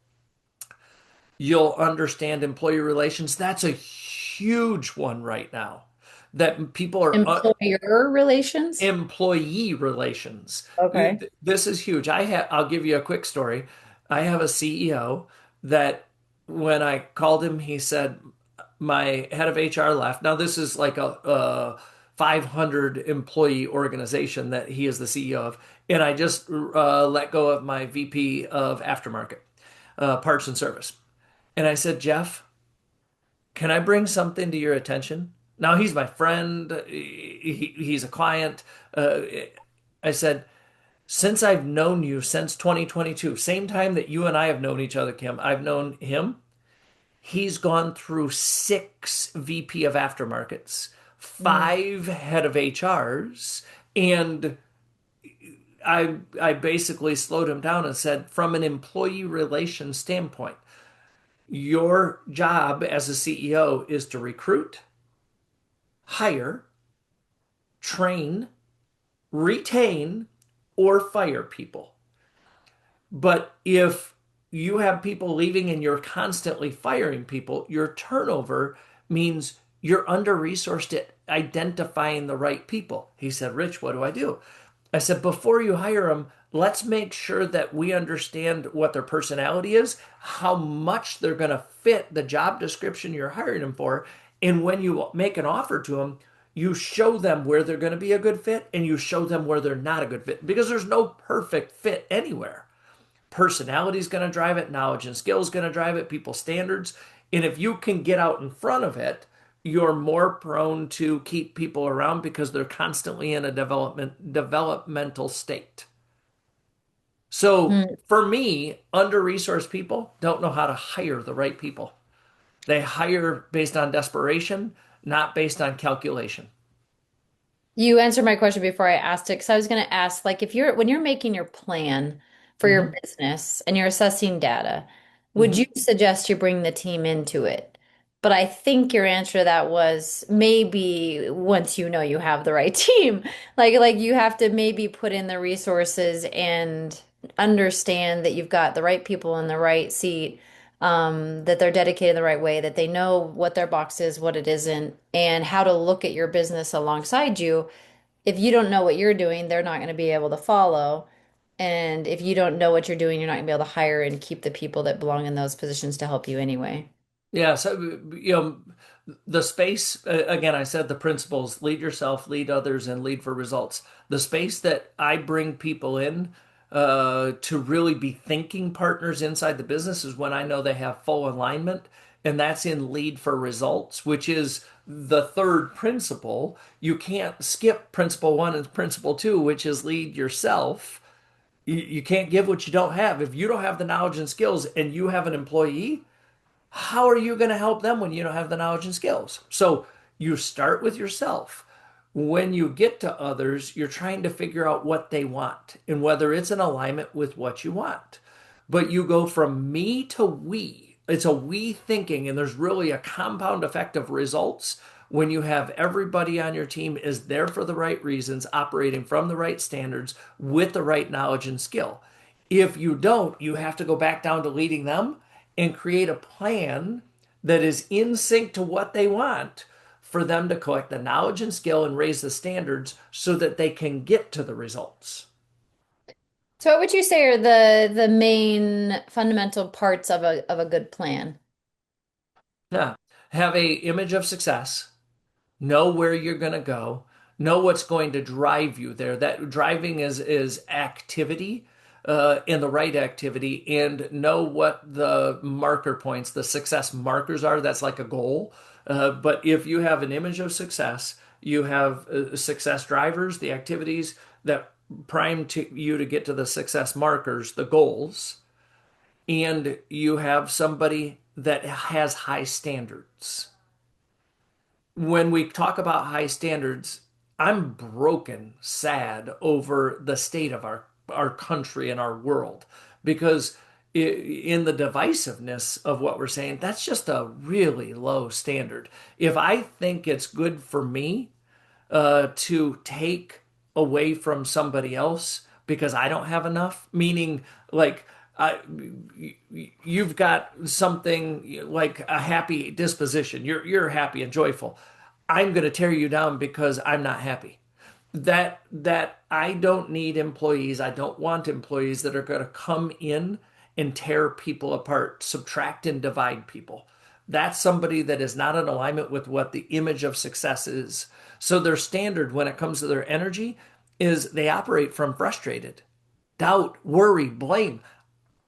Speaker 2: you'll understand employee relations. That's a huge one right now that people are
Speaker 1: employer relations?
Speaker 2: employee relations.
Speaker 1: Okay.
Speaker 2: This is huge. I'll give you a quick story. I have a CEO that when I called him, he said my head of HR left. Now this is like a 500 employee organization that he is the CEO of, and I just let go of my VP of aftermarket parts and service. And I said, Jeff, can I bring something to your attention? Now he's my friend. He's a client. Uh, I said, since I've known you since 2022, same time that you and I have known each other, Kim, I've known him. He's gone through 6 VP of aftermarkets,
Speaker 1: Mm.
Speaker 2: 5 head of HRs, and I basically slowed him down and said, from an employee relations standpoint, your job as a CEO is to recruit, hire, train, retain, or fire people. But if you have people leaving and you're constantly firing people, your turnover means you're under resourced at identifying the right people. He said, Rich, what do I do? I said, before you hire them, let's make sure that we understand what their personality is, how much they're going to fit the job description you're hiring them for. And when you make an offer to them, you show them where they're going to be a good fit and you show them where they're not a good fit because there's no perfect fit anywhere. Personality is going to drive it, knowledge and skill is going to drive it, people standards. And if you can get out in front of it, you're more prone to keep people around because they're constantly in a developmental state. So
Speaker 1: Mm.
Speaker 2: for me, under-resourced people don't know how to hire the right people. They hire based on desperation, not based on calculation.
Speaker 1: You answered my question before I asked it because I was going to ask, like, if you're when you're making your plan for your
Speaker 2: Hmm.
Speaker 1: business and you're assessing data, would you
Speaker 2: Hmm.
Speaker 1: suggest you bring the team into it? But I think your answer to that was maybe once you know you have the right team, like you have to maybe put in the resources and understand that you've got the right people in the right seat, that they're dedicated the right way, that they know what their box is, what it isn't, and how to look at your business alongside you. If you don't know what you're doing, they're not going to be able to follow. And if you don't know what you're doing, you're not going to be able to hire and keep the people that belong in those positions to help you anyway.
Speaker 2: Yeah, so the space again, I said the principles: lead yourself, lead others, and lead for results. The space that I bring people in to really be thinking partners inside the business is when I know they have full alignment, and that's in lead for results, which is the third principle. You can't skip principle one and principle two, which is lead yourself. You can't give what you don't have. If you don't have the knowledge and skills and you have an employee, how are you going to help them when you don't have the knowledge and skills? So you start with yourself. When you get to others, you're trying to figure out what they want and whether it's in alignment with what you want. but you go from me to we. It's a we thinking, and there's really a compound effect of results when you have everybody on your team is there for the right reasons, operating from the right standards with the right knowledge and skill. If you don't, you have to go back down to leading them and create a plan that is in sync to what they want for them to collect the knowledge and skill and raise the standards so that they can get to the results.
Speaker 1: So what would you say are the main fundamental parts of a good plan?
Speaker 2: Yeah. Have a image of success, know where you're going to go, know what's going to drive you there. That driving is activity, and the right activity, and know what the marker points, the success markers are. That's like a goal. But if you have an image of success, you have success drivers, the activities that prime to you to get to the success markers, the goals, and you have somebody that has high standards. When we talk about high standards, I'm broken, sad over the state of our country and our world because in the divisiveness of what we're saying, that's just a really low standard. If I think it's good for me to take away from somebody else because I don't have enough, meaning like I, you've got something like a happy disposition. You're happy and joyful. I'm going to tear you down because I'm not happy. That I don't need employees. I don't want employees that are going to come in and tear people apart, subtract and divide people. That's somebody that is not in alignment with what the image of success is. So their standard when it comes to their energy is they operate from frustrated, doubt, worry, blame.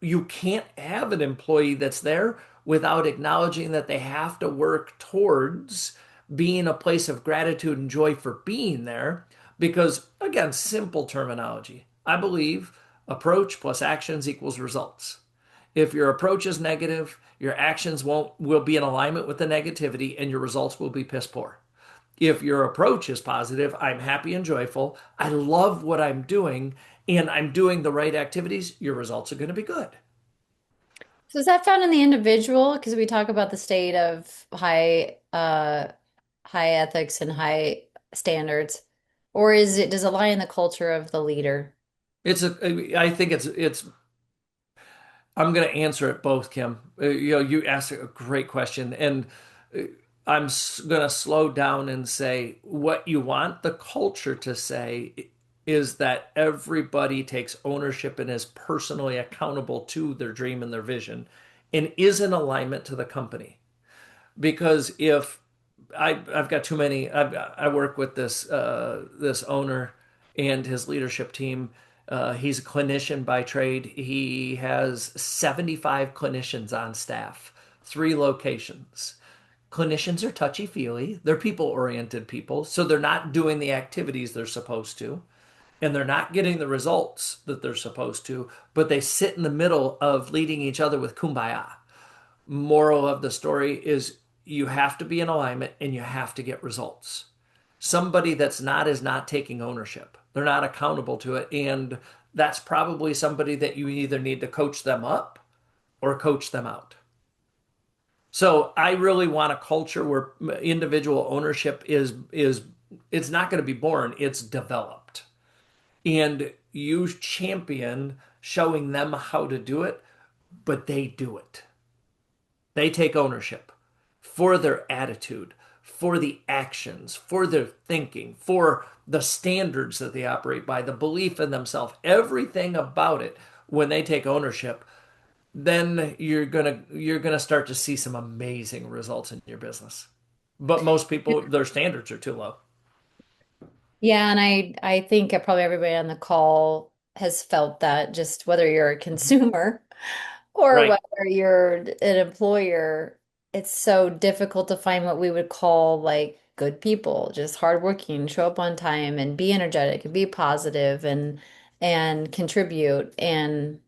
Speaker 2: You can't have an employee that's there without acknowledging that they have to work towards being a place of gratitude and joy for being there. Because, again, simple terminology. I believe approach plus actions equals results. If your approach is negative, your actions won't will be in alignment with the negativity and your results will be piss poor. If your approach is positive, I'm happy and joyful, I love what I'm doing, and I'm doing the right activities, your results are going to be good.
Speaker 1: So is that found in the individual? Because we talk about the state of high ethics and high standards, or does it lie in the culture of the leader?
Speaker 2: I think I'm going to answer it both, Kim. You asked a great question, and uh, I'm going to slow down and say what you want the culture to say is that everybody takes ownership and is personally accountable to their dream and their vision and is in alignment to the company. Because if I've got too many. I work with this owner and his leadership team. He's a clinician by trade. He has 75 clinicians on staff, 3 locations. Clinicians are touchy-feely. They're people-oriented people, so they're not doing the activities they're supposed to, and they're not getting the results that they're supposed to, but they sit in the middle of leading each other with kumbaya. Moral of the story is you have to be in alignment and you have to get results. Somebody that's not is not taking ownership. They're not accountable to it. And that's probably somebody that you either need to coach them up or coach them out. So I really want a culture where individual ownership is it's not going to be born, it's developed. And you champion showing them how to do it, but they do it. They take ownership for their attitude, for the actions, for their thinking, for the standards that they operate by, the belief in themselves, everything about it. When they take ownership, then you're gonna start to see some amazing results in your business. But most people, their standards are too low.
Speaker 1: Yeah, and I think probably everybody on the call has felt that just whether you're a consumer or
Speaker 2: Right.
Speaker 1: whether you're an employer, it's so difficult to find what we would call like good people, just hardworking, show up on time and be energetic and be positive and contribute. And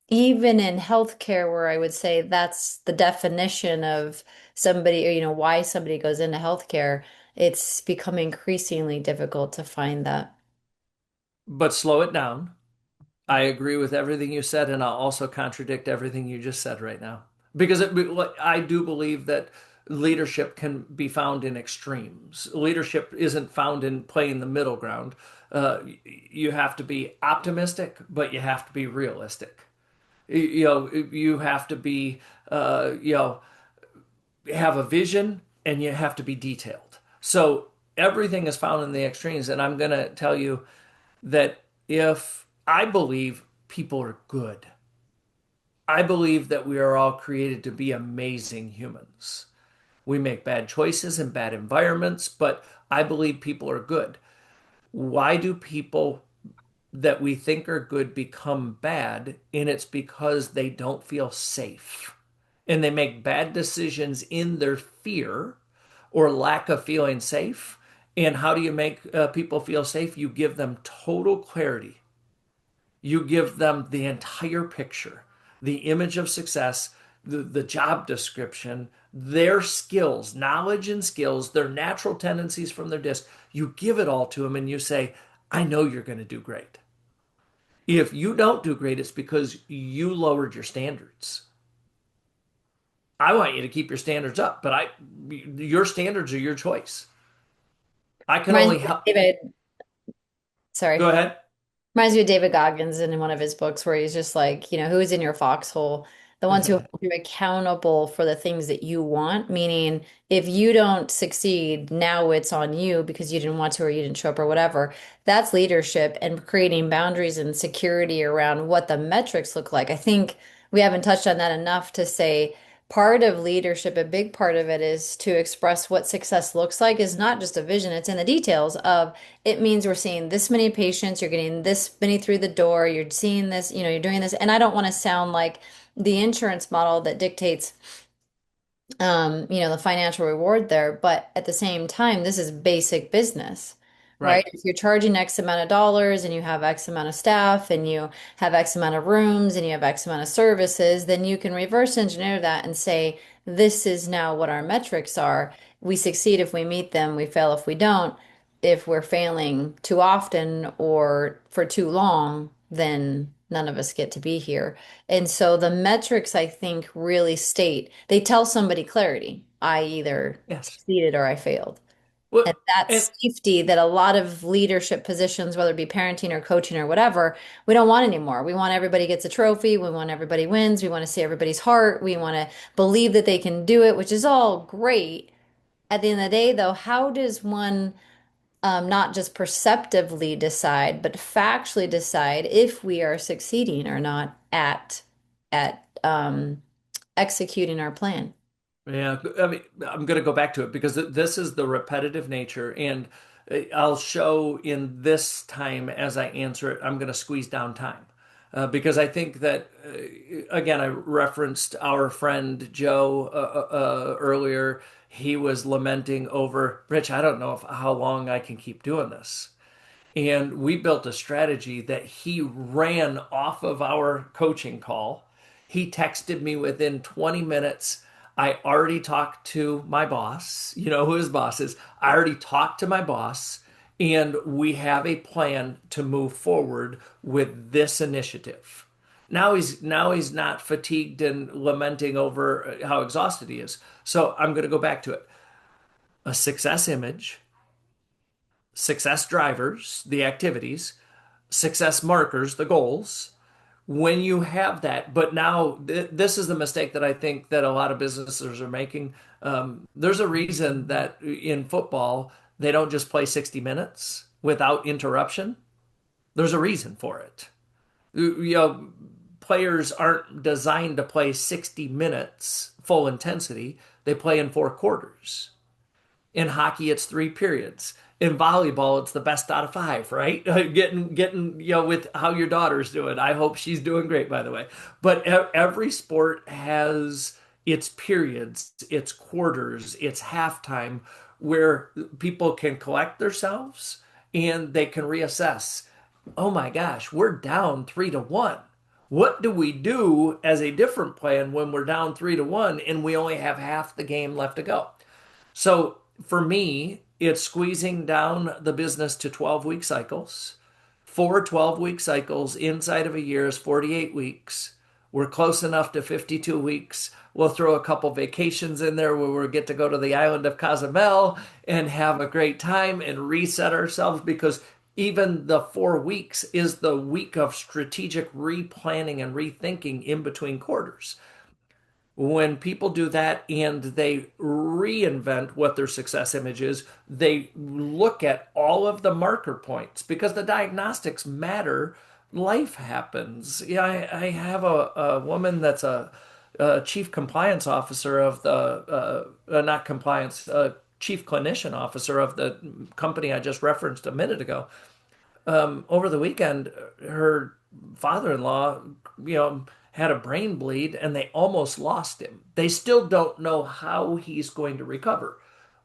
Speaker 1: even in healthcare, where I would say that's the definition of somebody, or why somebody goes into healthcare, it's become increasingly difficult to find that.
Speaker 2: But slow it down. I agree with everything you said, and I'll also contradict everything you just said right now. Because I do believe that leadership can be found in extremes. Leadership isn't found in playing the middle ground. You have to be optimistic, but you have to be realistic. You have to be, have a vision, and you have to be detailed. So everything is found in the extremes. And I'm going to tell you that if I believe people are good, I believe that we are all created to be amazing humans. We make bad choices in bad environments, but I believe people are good. Why do people that we think are good become bad? And it's because they don't feel safe. And they make bad decisions in their fear or lack of feeling safe. And how do you make people feel safe? You give them total clarity. You give them the entire picture, the image of success, the job description, their skills, knowledge and skills, their natural tendencies from their disc. You give it all to them and you say, I know you're going to do great. If you don't do great, it's because you lowered your standards. I want you to keep your standards up, but your standards are your choice. I can
Speaker 1: Reminds
Speaker 2: only
Speaker 1: me of
Speaker 2: help.
Speaker 1: David, sorry.
Speaker 2: Go ahead.
Speaker 1: Reminds me of David Goggins in one of his books where he's just like, who is in your foxhole? The ones who hold you accountable for the things that you want, meaning if you don't succeed, now it's on you because you didn't want to or you didn't show up or whatever. That's leadership and creating boundaries and security around what the metrics look like. I think we haven't touched on that enough to say part of leadership, a big part of it is to express what success looks like is not just a vision, it's in the details of it means we're seeing this many patients, you're getting this many through the door, you're seeing this, you're doing this. And I don't want to sound like the insurance model that dictates the financial reward there, but at the same time, this is basic business, right?
Speaker 2: Right.
Speaker 1: If you're charging X amount of dollars and you have X amount of staff and you have X amount of rooms and you have X amount of services, then you can reverse engineer that and say, this is now what our metrics are. We succeed if we meet them, we fail if we don't. If we're failing too often or for too long, then none of us get to be here. And so the metrics, I think, really state they tell somebody clarity. I either
Speaker 2: Yes.
Speaker 1: succeeded or I failed. And
Speaker 2: Well,
Speaker 1: that
Speaker 2: and
Speaker 1: safety that a lot of leadership positions, whether it be parenting or coaching or whatever, we don't want anymore. We want everybody gets a trophy. We want everybody wins. We want to see everybody's heart. We want to believe that they can do it, which is all great. At the end of the day, though, how does one not just perceptively decide, but factually decide if we are succeeding or not at executing our plan?
Speaker 2: yeah, I mean, I'm going to go back to it because this is the repetitive nature, and I'll show in this time as I answer it, I'm going to squeeze down time because I think that again, I referenced our friend Joe earlier. He was lamenting over, Rich, I don't know how long I can keep doing this. And we built a strategy that he ran off of our coaching call. He texted me within 20 minutes. I already talked to my boss, you know who his boss is. I already talked to my boss, and we have a plan to move forward with this initiative. Now he's not fatigued and lamenting over how exhausted he is. So I'm going to go back to it. A success image, success drivers, the activities, success markers, the goals. When you have that, but now this is the mistake that I think that a lot of businesses are making. There's a reason that in football they don't just play 60 minutes without interruption. There's a reason for it. You know, players aren't designed to play 60 minutes full intensity. They play in four quarters. In hockey, it's three periods. In volleyball, it's the best out of five, right? Getting, with how your daughter's doing. I hope she's doing great, by the way. But every sport has its periods, its quarters, its halftime, where people can collect themselves and they can reassess. Oh my gosh, we're down 3-1. What do we do as a different plan when we're down 3-1 and we only have half the game left to go? So for me, it's squeezing down the business to 12-week cycles, Four 12-week cycles inside of a year is 48 weeks. We're close enough to 52 weeks. We'll throw a couple vacations in there where we get to go to the island of Cozumel and have a great time and reset ourselves, because even the 4 weeks is the week of strategic replanning and rethinking in between quarters. When people do that and they reinvent what their success image is, they look at all of the marker points because the diagnostics matter. Life happens. Yeah, I have a woman that's a chief compliance officer of not compliance, chief clinician officer of the company I just referenced a minute ago. Over the weekend, her father-in-law, had a brain bleed and they almost lost him. They still don't know how he's going to recover.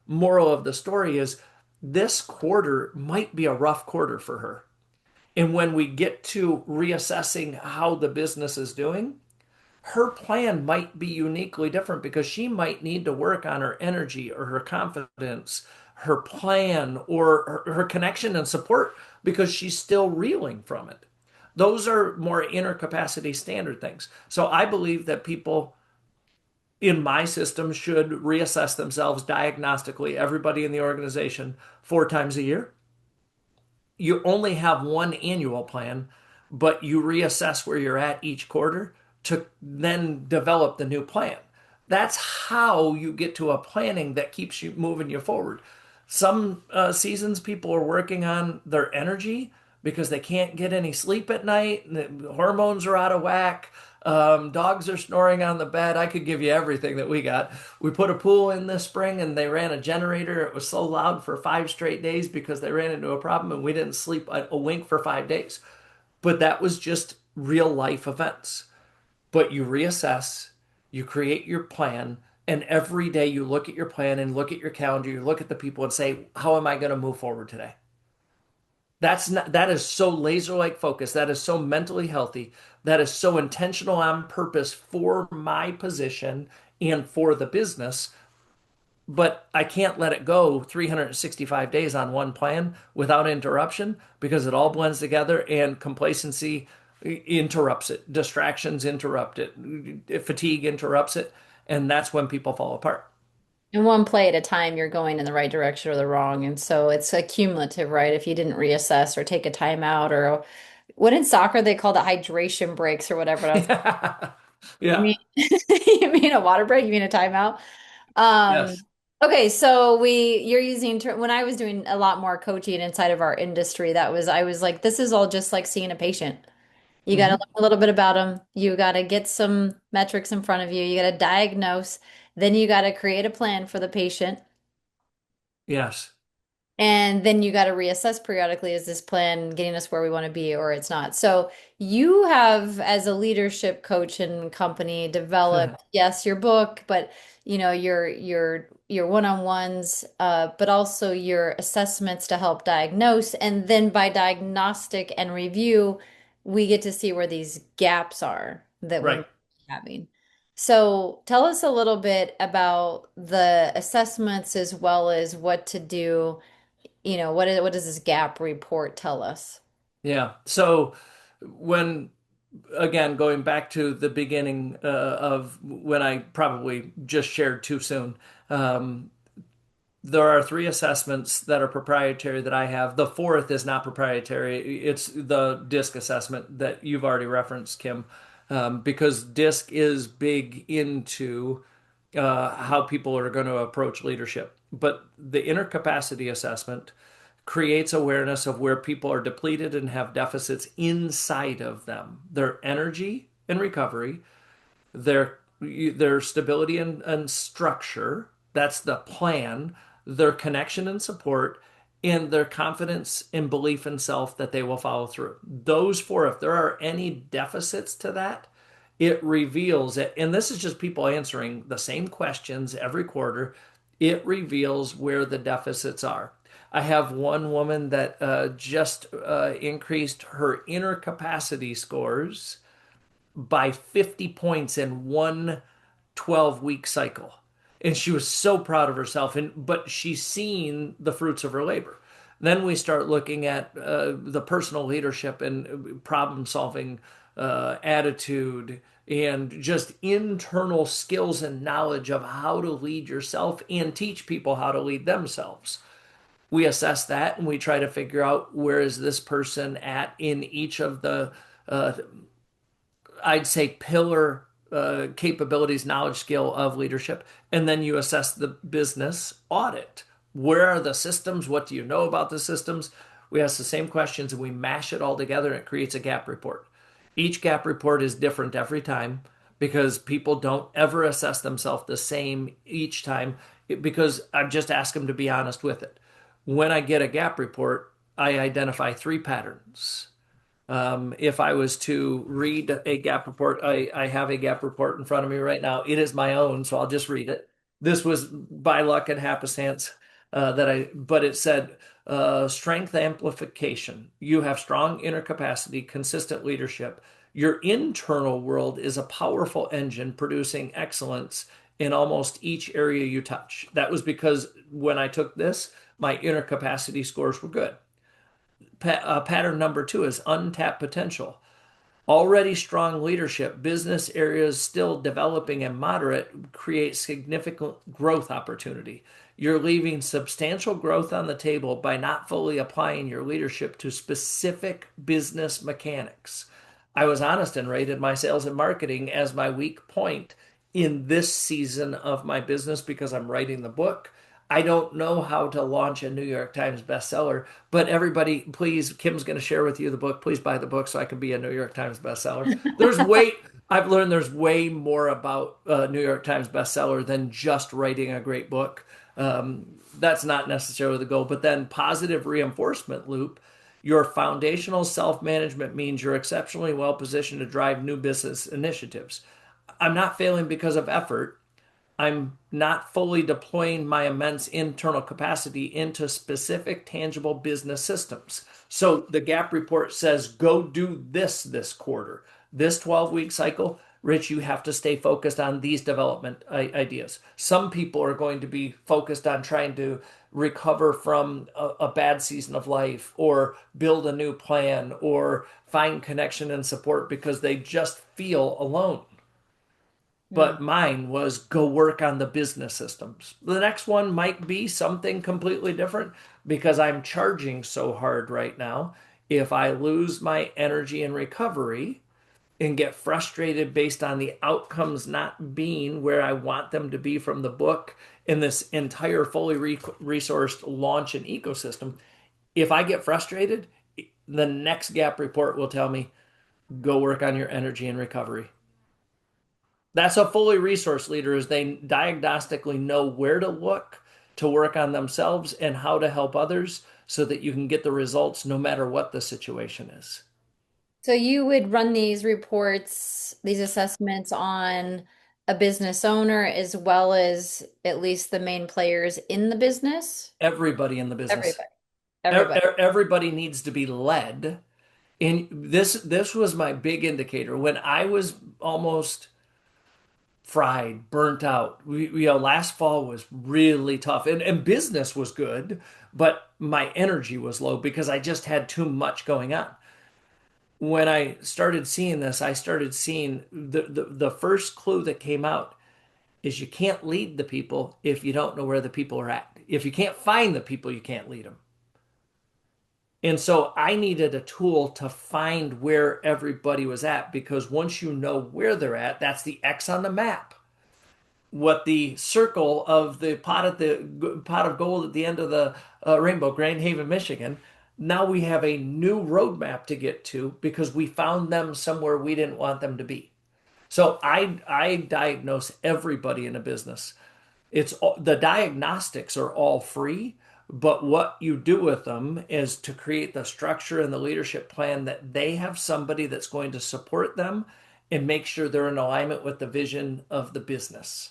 Speaker 2: Moral of the story is this quarter might be a rough quarter for her. And when we get to reassessing how the business is doing, her plan might be uniquely different because she might need to work on her energy or her confidence, her plan, or her connection and support because she's still reeling from it. Those are more inner capacity standard things. So I believe that people in my system should reassess themselves diagnostically, everybody in the organization, 4 times a year. You only have one annual plan, but you reassess where you're at each quarter to then develop the new plan. That's how you get to a planning that keeps you moving you forward. Some seasons people are working on their energy because they can't get any sleep at night. The hormones are out of whack. Dogs are snoring on the bed. I could give you everything that we got. We put a pool in this spring and they ran a generator. It was so loud for 5 straight days because they ran into a problem and we didn't sleep a wink for 5 days. But that was just real life events. But you reassess, you create your plan, and every day you look at your plan and look at your calendar, you look at the people and say, how am I going to move forward today? That is so laser-like focus. That is so mentally healthy. That is so intentional on purpose for my position and for the business. But I can't let it go 365 days on one plan without interruption because it all blends together and complacency interrupts it. Distractions interrupt it. Fatigue interrupts it. And that's when people fall apart.
Speaker 1: In one play at a time, you're going in the right direction or the wrong. And so it's a cumulative, right? If you didn't reassess or take a timeout or what in soccer they call the hydration breaks or whatever. I was,
Speaker 2: Yeah.
Speaker 1: you
Speaker 2: Yeah.
Speaker 1: mean you mean a water break? You mean a timeout? Um,
Speaker 2: Yes.
Speaker 1: okay, so you're using when I was doing a lot more coaching inside of our industry, I was like, this is all just like seeing a patient. You got to
Speaker 2: Hmm.
Speaker 1: learn a little bit about them. You got to get some metrics in front of you. You got to diagnose. Then you got to create a plan for the patient.
Speaker 2: Yes.
Speaker 1: And then you got to reassess periodically, is this plan getting us where we want to be or it's not? So you have, as a leadership coach and company, developed, yes, your book, but your one-on-ones, but also your assessments to help diagnose. And then by diagnostic and review, we get to see where these gaps are that we
Speaker 2: Right.
Speaker 1: might be having. So tell us a little bit about the assessments as well as what to do. What does this gap report tell us?
Speaker 2: Yeah. So when, again, going back to the beginning of when I probably just shared too soon, um, there are three assessments that are proprietary that I have. The fourth is not proprietary. It's the DISC assessment that you've already referenced, Kim, because DISC is big into how people are going to approach leadership. But the inner capacity assessment creates awareness of where people are depleted and have deficits inside of them, their energy and recovery, their stability and structure. That's the plan, their connection and support, and their confidence and belief in self that they will follow through. Those four, if there are any deficits to that, it reveals it. And this is just people answering the same questions every quarter. It reveals where the deficits are. I have one woman that just increased her inner capacity scores by 50 points in one 12-week cycle. And she was so proud of herself. But she's seen the fruits of her labor. Then we start looking at the personal leadership and problem solving attitude and just internal skills and knowledge of how to lead yourself and teach people how to lead themselves. We assess that and we try to figure out where is this person at in each of the uh, I'd say pillar capabilities, knowledge, skill of leadership. And then you assess the business audit. Where are the systems? What do you know about the systems? We ask the same questions and we mash it all together and it creates a gap report. Each gap report is different every time because people don't ever assess themselves the same each time because I've just asked them to be honest with it. When I get a gap report, I identify three patterns. If I was to read a gap report, I have a gap report in front of me right now. It is my own, so I'll just read it. This was by luck and happenstance but it said strength amplification. You have strong inner capacity, consistent leadership. Your internal world is a powerful engine producing excellence in almost each area you touch. That was because when I took this, my inner capacity scores were good. Pattern number two is untapped potential. Already strong leadership, business areas still developing and moderate create significant growth opportunity. You're leaving substantial growth on the table by not fully applying your leadership to specific business mechanics. I was honest and rated my sales and marketing as my weak point in this season of my business because I'm writing the book. I don't know how to launch a New York Times bestseller, but everybody, please, Kim's going to share with you the book. Please buy the book so I can be a New York Times bestseller. I've learned there's way more about New York Times bestseller than just writing a great book. That's not necessarily the goal, but then positive reinforcement loop. Your foundational self management means you're exceptionally well positioned to drive new business initiatives. I'm not failing because of effort. I'm not fully deploying my immense internal capacity into specific tangible business systems. So the gap report says, go do this quarter. This 12-week cycle, Rich, you have to stay focused on these development ideas. Some people are going to be focused on trying to recover from a bad season of life or build a new plan or find connection and support because they just feel alone,
Speaker 1: Hmm.
Speaker 2: but mine was go work on the business systems. The next one might be something completely different because I'm charging so hard right now. If I lose my energy in recovery and get frustrated based on the outcomes not being where I want them to be from the book in this entire fully resourced launch and ecosystem, if I get frustrated, the next gap report will tell me go work on your energy and recovery. That's a fully resource leader is they diagnostically know where to look to work on themselves and how to help others so that you can get the results no matter what the situation is.
Speaker 1: So you would run these reports, these assessments on a business owner as well as at least the main players in the business?
Speaker 2: Everybody in the business,
Speaker 1: Everybody. Everybody.
Speaker 2: everybody needs to be led. And this was my big indicator when I was almost fried, burnt out. Last fall was really tough, and business was good, but my energy was low because I just had too much going on. When I started seeing this, I started seeing the first clue that came out is you can't lead the people if you don't know where the people are at. If you can't find the people, you can't lead them. And so I needed a tool to find where everybody was at because once you know where they're at, that's the X on the map. What the circle of the pot of gold at the end of the rainbow, Grand Haven, Michigan. Now we have a new roadmap to get to because we found them somewhere we didn't want them to be. So I diagnose everybody in a business. The diagnostics are all free, but what you do with them is to create the structure and the leadership plan that they have somebody that's going to support them and make sure they're in alignment with the vision of the business.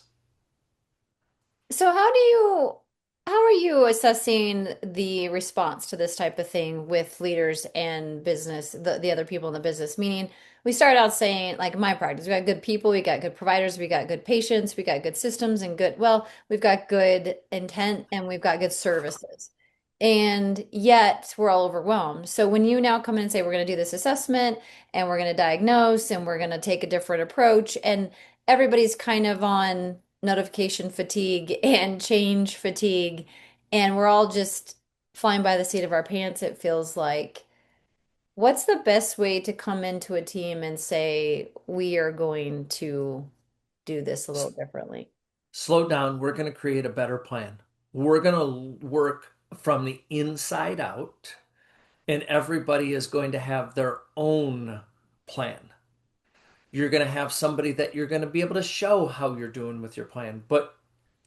Speaker 1: So how are you assessing the response to this type of thing with leaders and business, the other people in the business? Meaning we start out saying, like my practice, we got good people, we got good providers, we got good patients, we got good systems and good, well, we've got good intent and we've got good services. And yet we're all overwhelmed. So when you now come in and say, we're going to do this assessment and we're going to diagnose and we're going to take a different approach, and everybody's kind of on notification fatigue and change fatigue, and we're all just flying by the seat of our pants, it feels like. What's the best way to come into a team and say, we are going to do this a little differently?
Speaker 2: Slow down. We're going to create a better plan. We're going to work from the inside out, and everybody is going to have their own plan. You're going to have somebody that you're going to be able to show how you're doing with your plan, but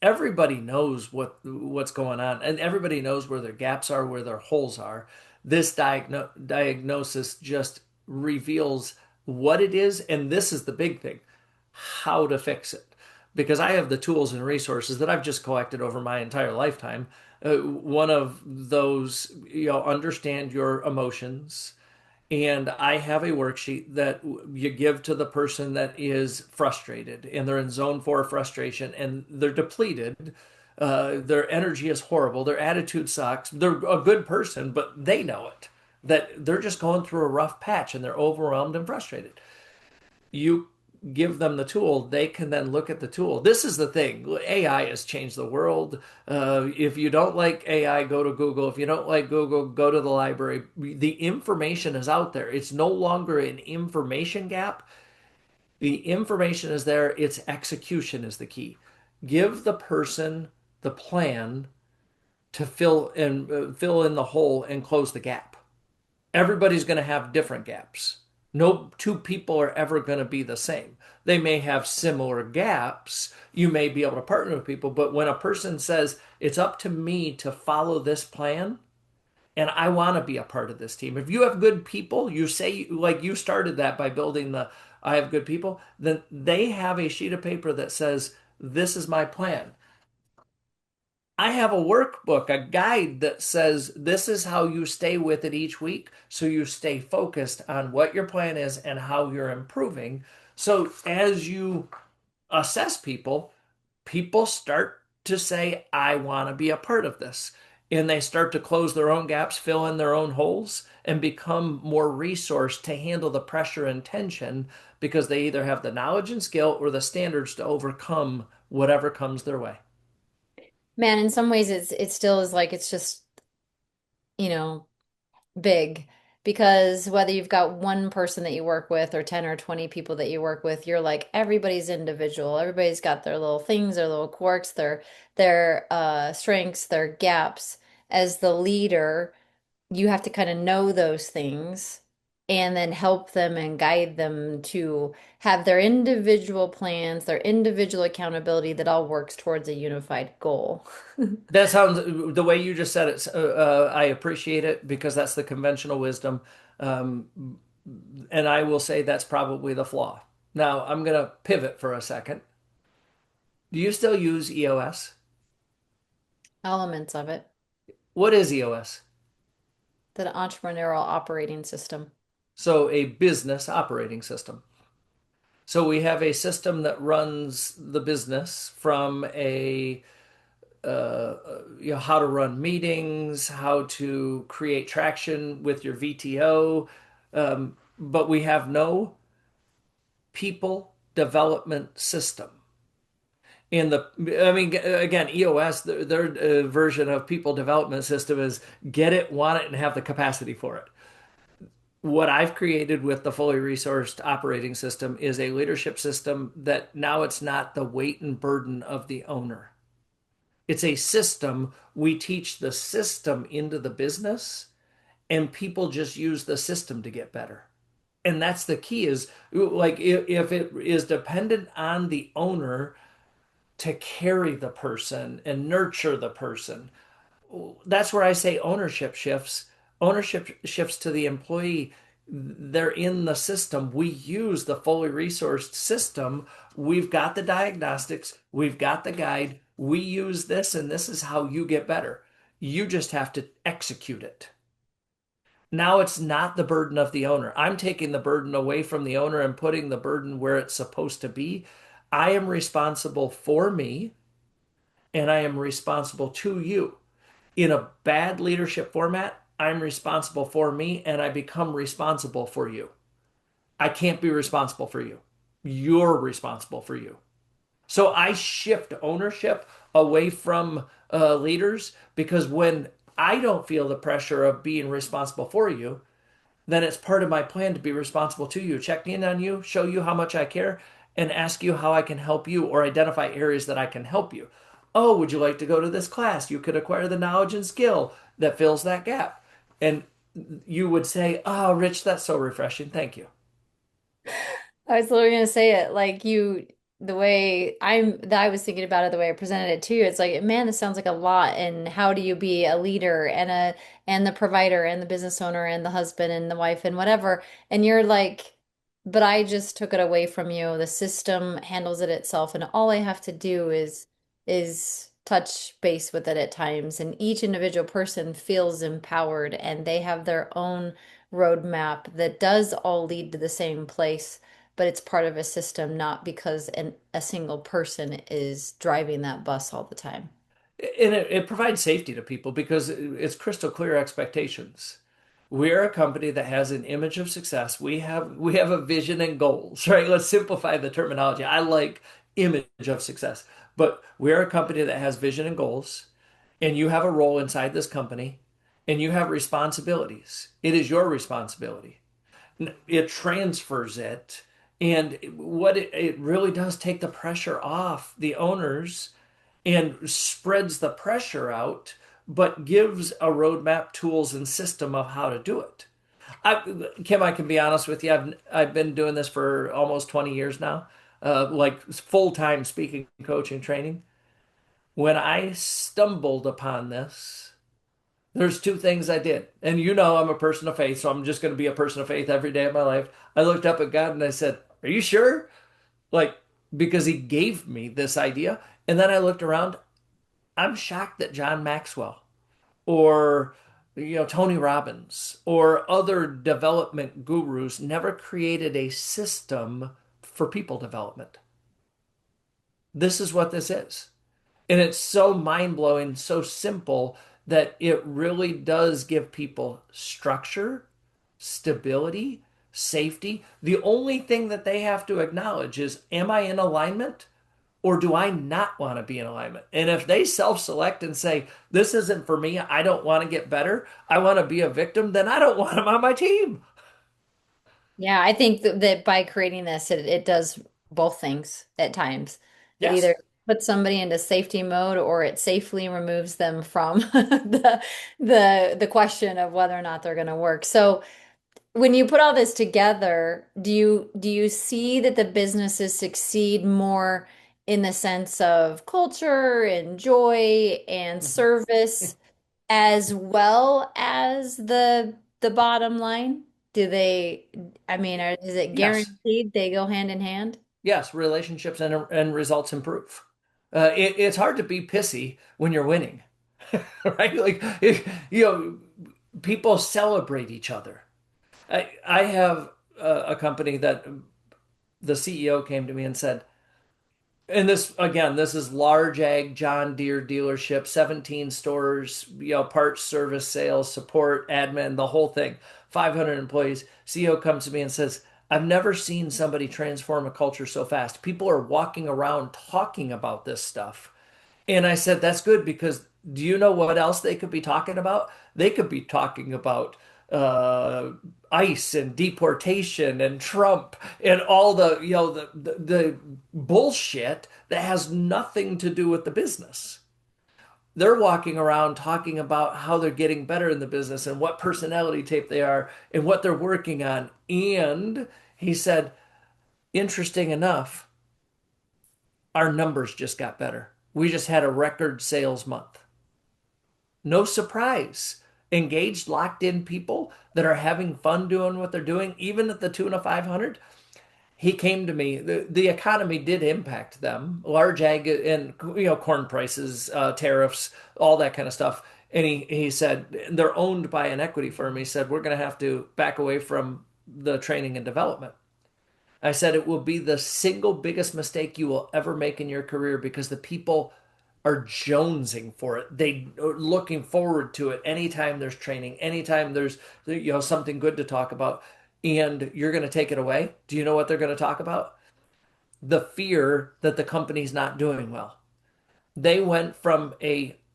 Speaker 2: everybody knows what's going on, and everybody knows where their gaps are, where their holes are. This diagnosis just reveals what it is, and this is the big thing, how to fix it. Because I have the tools and resources that I've just collected over my entire lifetime. One of those, understand your emotions, and I have a worksheet that you give to the person that is frustrated and they're in zone four frustration and they're depleted. Their energy is horrible. Their attitude sucks. They're a good person, but they know it, that they're just going through a rough patch and they're overwhelmed and frustrated. You give them the tool, they can then look at the tool. This is the thing. AI has changed the world. If you don't like AI, go to Google. If you don't like Google, go to the library. The information is out there. It's no longer an information gap. The information is there. Its execution is the key. Give the person the plan to fill in the hole and close the gap. Everybody's going to have different gaps. No two people are ever going to be the same. They may have similar gaps. You may be able to partner with people, but when a person says, it's up to me to follow this plan and I want to be a part of this team. If you have good people, you say, like you started that by building the I have good people, then they have a sheet of paper that says, this is my plan. I have a workbook, a guide that says this is how you stay with it each week. So you stay focused on what your plan is and how you're improving. So as you assess people, people start to say, I want to be a part of this. And they start to close their own gaps, fill in their own holes, and become more resourced to handle the pressure and tension because they either have the knowledge and skill or the standards to overcome whatever comes their way.
Speaker 1: Man, in some ways it still is like it's just, you know, big, because whether you've got one person that you work with or 10 or 20 people that you work with, you're like everybody's individual. Everybody's got their little things, their little quirks, their strengths, their gaps. As the leader, you have to kind of know those things and then help them and guide them to have their individual plans, their individual accountability that all works towards a unified goal.
Speaker 2: That sounds the way you just said it. I appreciate it because that's the conventional wisdom. Um, and I will say that's probably the flaw. Now, I'm going to pivot for a second. Do you still use EOS?
Speaker 1: Elements of it,
Speaker 2: What is EOS?
Speaker 1: the entrepreneurial operating system.
Speaker 2: So, a business operating system. So, we have a system that runs the business from how to run meetings, how to create traction with your VTO, but we have no people development system. I mean, again, EOS, their version of people development system is get it, want it, and have the capacity for it. What I've created with the fully resourced operating system is a leadership system that now it's not the weight and burden of the owner. It's a system. We teach the system into the business, and people just use the system to get better. And that's the key is like if it is dependent on the owner to carry the person and nurture the person, that's where I say ownership shifts. Ownership shifts to the employee. They're in the system. We use the fully resourced system. We've got the diagnostics, we've got the guide. We use this, and this is how you get better. You just have to execute it. Now it's not the burden of the owner. I'm taking the burden away from the owner and putting the burden where it's supposed to be. I am responsible for me and I am responsible to you. In a bad leadership format, I'm responsible for me and I become responsible for you. I can't be responsible for you. You're responsible for you. So I shift ownership away from leaders because when I don't feel the pressure of being responsible for you, then it's part of my plan to be responsible to you, check in on you, show you how much I care, and ask you how I can help you or identify areas that I can help you. Oh, would you like to go to this class? You could acquire the knowledge and skill that fills that gap. And you would say, oh, Rich, that's so refreshing. Thank you.
Speaker 1: I was literally gonna say it like you, the way that I was thinking about it, the way I presented it to you. It's like, man, this sounds like a lot. And how do you be a leader and the provider and the business owner and the husband and the wife and whatever? And you're like, but I just took it away from you. The system handles it itself, and all I have to do is touch base with it at times. And each individual person feels empowered, and they have their own roadmap that does all lead to the same place, but it's part of a system, not because a single person is driving that bus all the time.
Speaker 2: And it provides safety to people because it's crystal clear expectations. We're a company that has an image of success. We have a vision and goals, right? Let's simplify the terminology. I like image of success, but we're a company that has vision and goals, and you have a role inside this company, and you have responsibilities. It is your responsibility. It transfers it, and it really does take the pressure off the owners and spreads the pressure out, but gives a roadmap, tools, and system of how to do it. Kim, I can be honest with you. I've been doing this for almost 20 years now, like full-time speaking, coaching, training. When I stumbled upon this, there's two things I did. And you know I'm a person of faith, so I'm just going to be a person of faith every day of my life. I looked up at God and I said, "Are you sure?" Like, because he gave me this idea. And then I looked around. I'm shocked that John Maxwell or Tony Robbins or other development gurus never created a system for people development. This is what this is. And it's so mind-blowing, so simple that it really does give people structure, stability, safety. The only thing that they have to acknowledge is, am I in alignment? Or do I not want to be in alignment? And if they self-select and say, this isn't for me, I don't want to get better, I want to be a victim, then I don't want them on my team.
Speaker 1: Yeah, I think that by creating this, it does both things at times. It
Speaker 2: Yes.
Speaker 1: either puts somebody into safety mode, or it safely removes them from the question of whether or not they're going to work. So when you put all this together, do you see that the businesses succeed more in the sense of culture and joy and service, as well as the bottom line? Do they, I mean, is it
Speaker 2: Yes.
Speaker 1: guaranteed they go hand in hand?
Speaker 2: Yes. Relationships and results improve. It's hard to be pissy when you're winning, right? Like, people celebrate each other. I have a company that the CEO came to me and said, and this again, this is large ag John Deere dealership, 17 stores, parts, service, sales, support, admin, the whole thing, 500 employees. CEO comes to me and says, I've never seen somebody transform a culture so fast. People are walking around talking about this stuff. And I said, that's good because do you know what else they could be talking about? They could be talking about uh, ICE and deportation and Trump and all the bullshit that has nothing to do with the business. They're walking around talking about how they're getting better in the business and what personality type they are and what they're working on. And he said, interesting enough, our numbers just got better. We just had a record sales month. No surprise. Engaged, locked in people that are having fun doing what they're doing, even at the tune of 500. He came to me. The economy did impact them, large ag and corn prices, tariffs, all that kind of stuff. And he said they're owned by an equity firm. He said we're going to have to back away from the training and development. I said it will be the single biggest mistake you will ever make in your career because the people are jonesing for it. They are looking forward to it anytime there's training, anytime there's something good to talk about, and you're going to take it away. Do you know what they're going to talk about? The fear that the company's not doing well. They went from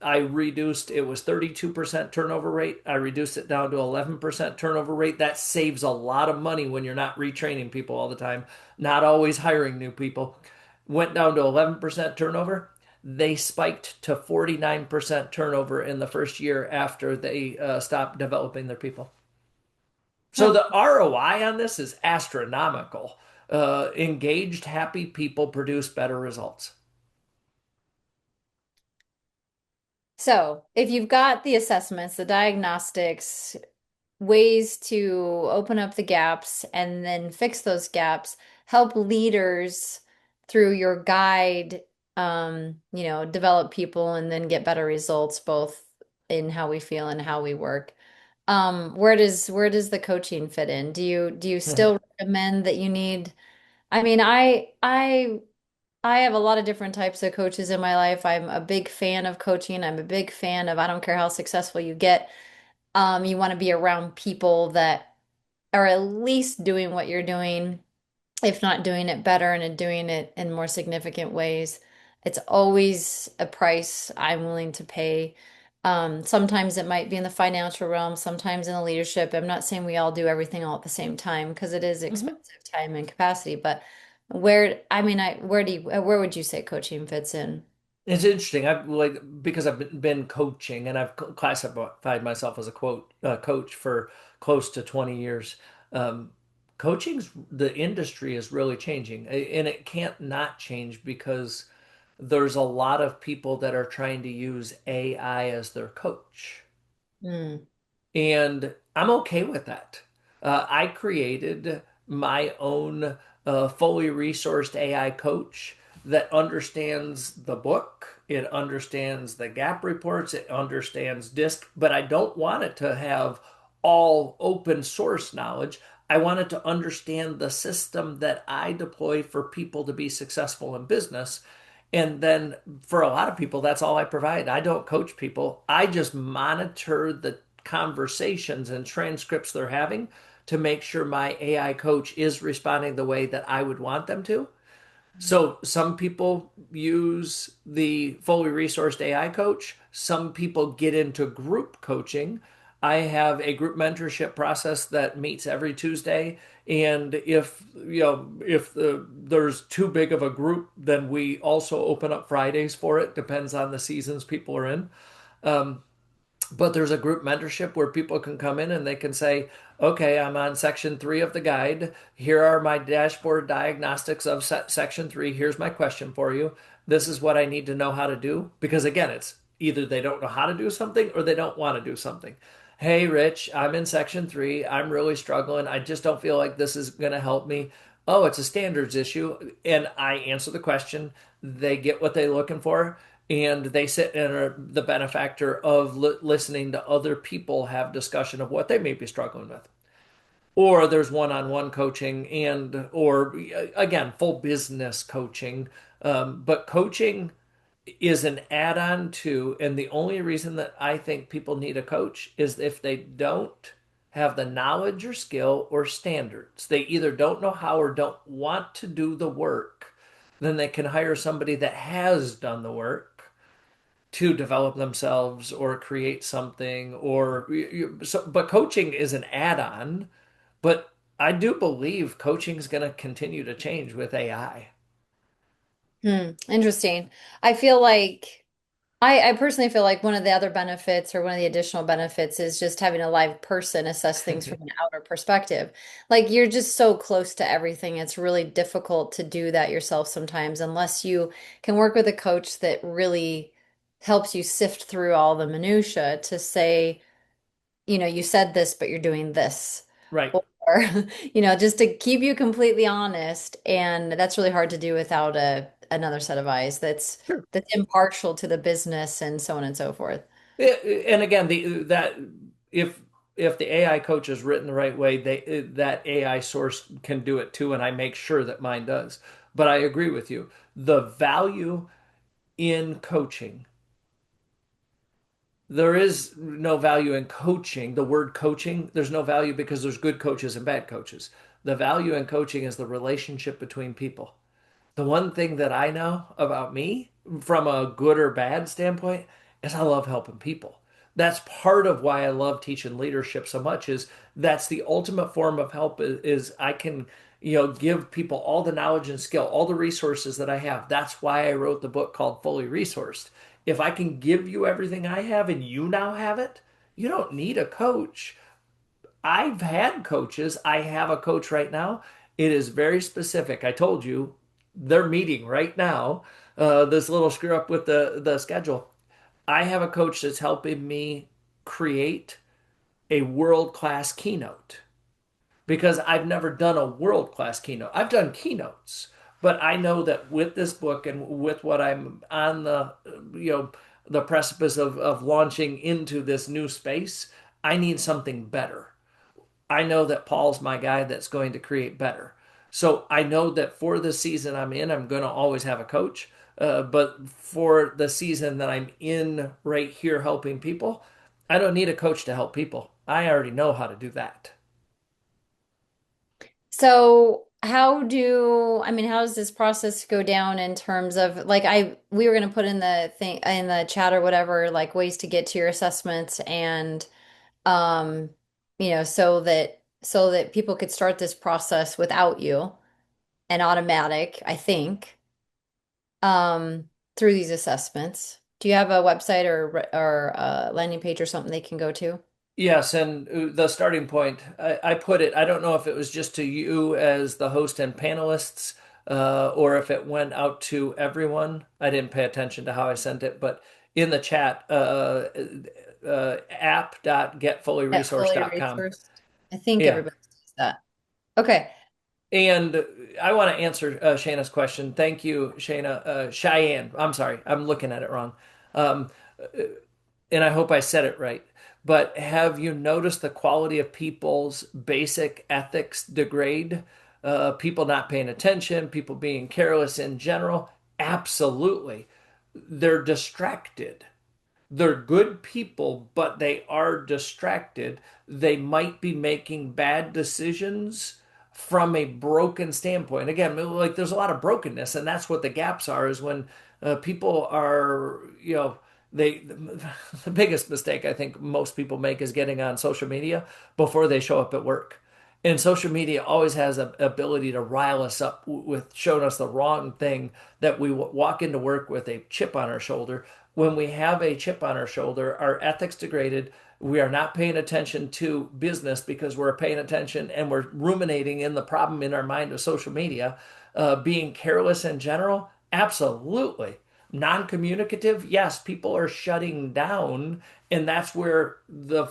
Speaker 2: I reduced, it was 32% turnover rate. I reduced it down to 11% turnover rate. That saves a lot of money when you're not retraining people all the time, not always hiring new people. Went down to 11% turnover. They spiked to 49% turnover in the first year after they stopped developing their people. So
Speaker 1: Huh.
Speaker 2: the ROI on this is astronomical. Engaged, happy people produce better results.
Speaker 1: So, if you've got the assessments, the diagnostics, ways to open up the gaps and then fix those gaps, help leaders through your guide, develop people and then get better results both in how we feel and how we work. Where does the coaching fit in? Do you still recommend that you need, I mean, I have a lot of different types of coaches in my life. I'm a big fan of coaching. I'm a big fan of I don't care how successful you get. You want to be around people that are at least doing what you're doing, if not doing it better and doing it in more significant ways. It's always a price I'm willing to pay. Sometimes it might be in the financial realm, sometimes in the leadership. I'm not saying we all do everything all at the same time because it is
Speaker 2: Mhm.
Speaker 1: expensive time and capacity, but where would you say coaching fits in?
Speaker 2: It's interesting. I've like because I've been coaching and I've classified myself as a coach for close to 20 years. Um, Coaching's the industry is really changing, and it can't not change because there's a lot of people that are trying to use AI as their coach.
Speaker 1: Mm,
Speaker 2: And I'm okay with that. I created my own fully resourced AI coach that understands the book, it understands the gap reports, it understands DISC, but I don't want it to have all open source knowledge. I want it to understand the system that I deploy for people to be successful in business. And then for a lot of people, that's all I provide. I don't coach people. I just monitor the conversations and transcripts they're having to make sure my AI coach is responding the way that I would want them to. So some people use the fully resourced AI coach. Some people get into group coaching. I have a group mentorship process that meets every Tuesday. And if there's too big of a group, then we also open up Fridays for it. Depends on the seasons people are in. Um, but there's a group mentorship where people can come in and they can say, okay, I'm on section 3 of the guide. Here are my dashboard diagnostics of section 3. Here's my question for you. This is what I need to know how to do. Because again, it's either they don't know how to do something or they don't want to do something. Hey, Rich, I'm in section 3. I'm really struggling. I just don't feel like this is going to help me. Oh, it's a standards issue. And I answer the question. They get what they're looking for and they sit and are the benefactor of listening to other people have discussion of what they may be struggling with. Or there's one-on-one coaching and or again full business coaching. But coaching is an add-on to, and the only reason that I think people need a coach is if they don't have the knowledge or skill or standards. They either don't know how or don't want to do the work, then they can hire somebody that has done the work to develop themselves or create something but coaching is an add-on, but I do believe coaching is going to continue to change with AI.
Speaker 1: interesting. I feel like I personally feel like one of the other benefits or one of the additional benefits is just having a live person assess things from an outer perspective. Like you're just so close to everything. It's really difficult to do that yourself sometimes unless you can work with a coach that really helps you sift through all the minutia to say, you said this, but you're doing this.
Speaker 2: Right.
Speaker 1: Or, just to keep you completely honest. And that's really hard to do without another set of eyes
Speaker 2: Sure.
Speaker 1: that's impartial to the business and so on and so forth.
Speaker 2: And again, the that if the AI coach is written the right way, that AI source can do it too, and I make sure that mine does. But I agree with you. The value in coaching. There is no value in coaching. The word coaching, there's no value because there's good coaches and bad coaches. The value in coaching is the relationship between people. The one thing that I know about me from a good or bad standpoint is I love helping people. That's part of why I love teaching leadership so much is that's the ultimate form of help is I can, give people all the knowledge and skill, all the resources that I have. That's why I wrote the book called Fully Resourced. If I can give you everything I have and you now have it, you don't need a coach. I've had coaches. I have a coach right now. It is very specific. I told you they're meeting right now. This little screw up with the schedule. I have a coach that's helping me create a world-class keynote because I've never done a world-class keynote. I've done keynotes, but I know that with this book and with what I'm on the precipice of launching into this new space, I need something better. I know that Paul's my guy that's going to create better. So I know that for the season I'm in, I'm going to always have a coach. But for the season that I'm in right here helping people, I don't need a coach to help people. I already know how to do that.
Speaker 1: So I mean, how does this process go down in terms of like we were going to put in the thing in the chat or whatever, like ways to get to your assessments and um, so that people could start this process without you and automatic, I think, through these assessments. Do you have a website or a landing page or something they can go to?
Speaker 2: Yes, and the starting point, I put it, I don't know if it was just to you as the host and panelists, or if it went out to everyone. I didn't pay attention to how I sent it, but in the chat,
Speaker 1: At fully
Speaker 2: app.getfullyresourced.com.
Speaker 1: resourced. I think
Speaker 2: Yeah.
Speaker 1: everybody sees that. Okay.
Speaker 2: And I want to answer Shayna's question. Thank you, Shayna. Cheyenne. I'm sorry. I'm looking at it wrong. Um, and I hope I said it right. But have you noticed the quality of people's basic ethics degrade? People not paying attention, people being careless in general? Absolutely. They're distracted. They're good people, but they are distracted. They might be making bad decisions from a broken standpoint. Again, like there's a lot of brokenness, and that's what the gaps are, is when people are, they, the biggest mistake I think most people make is getting on social media before they show up at work. And social media always has an ability to rile us up with showing us the wrong thing that we walk into work with a chip on our shoulder. When we have a chip on our shoulder, our ethics degraded. We are not paying attention to business because we're paying attention and we're ruminating in the problem in our mind of social media. Being careless in general, absolutely. Non-communicative, yes, people are shutting down, and that's where the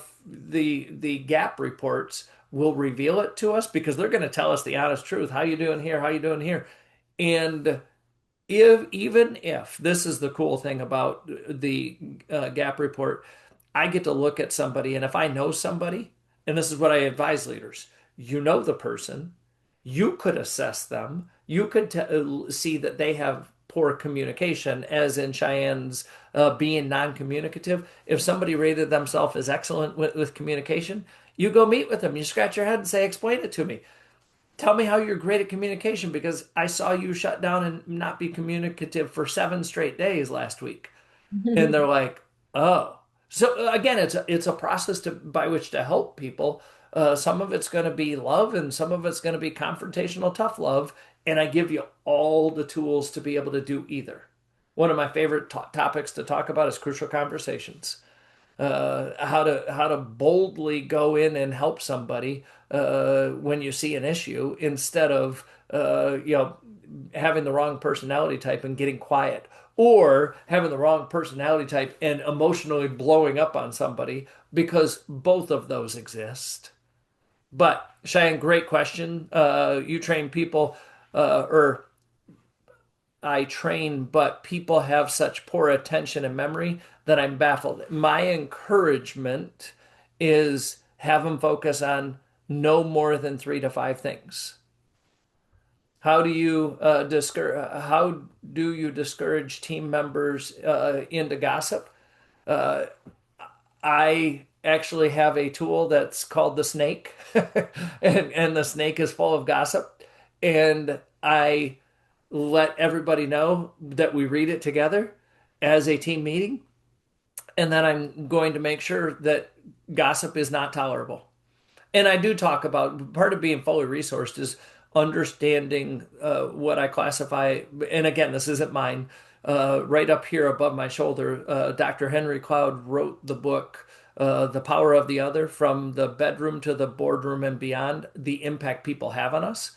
Speaker 2: gap reports will reveal it to us because they're going to tell us the honest truth. How you doing here? How you doing here? And if even if this is the cool thing about the gap report, I get to look at somebody, and if I know somebody, and this is what I advise leaders, you know the person, you could assess them, you could see that they have poor communication, as in Cheyenne's being non-communicative. If somebody rated themselves as excellent with communication, you go meet with them, you scratch your head and say, explain it to me. Tell me how you're great at communication because I saw you shut down and not be communicative for 7 straight days last week. And they're like, oh. So again, it's a process by which to help people. Some of it's going to be love, and some of it's going to be confrontational, tough love. And I give you all the tools to be able to do either. One of my favorite topics to talk about is crucial conversations. How to boldly go in and help somebody when you see an issue instead of having the wrong personality type and getting quiet, or having the wrong personality type and emotionally blowing up on somebody, because both of those exist. But Cheyenne, great question. You train people, or I train, but people have such poor attention and memory that I'm baffled. My encouragement is have them focus on no more than 3 to 5 things. how do you discourage team members into gossip? Uh, I actually have a tool that's called the snake, and the snake is full of gossip. And I let everybody know that we read it together as a team meeting. And then I'm going to make sure that gossip is not tolerable. And I do talk about part of being fully resourced is understanding what I classify. And again, this isn't mine. Right up here above my shoulder, Dr. Henry Cloud wrote the book, The Power of the Other, From the Bedroom to the Boardroom and Beyond, the impact people have on us.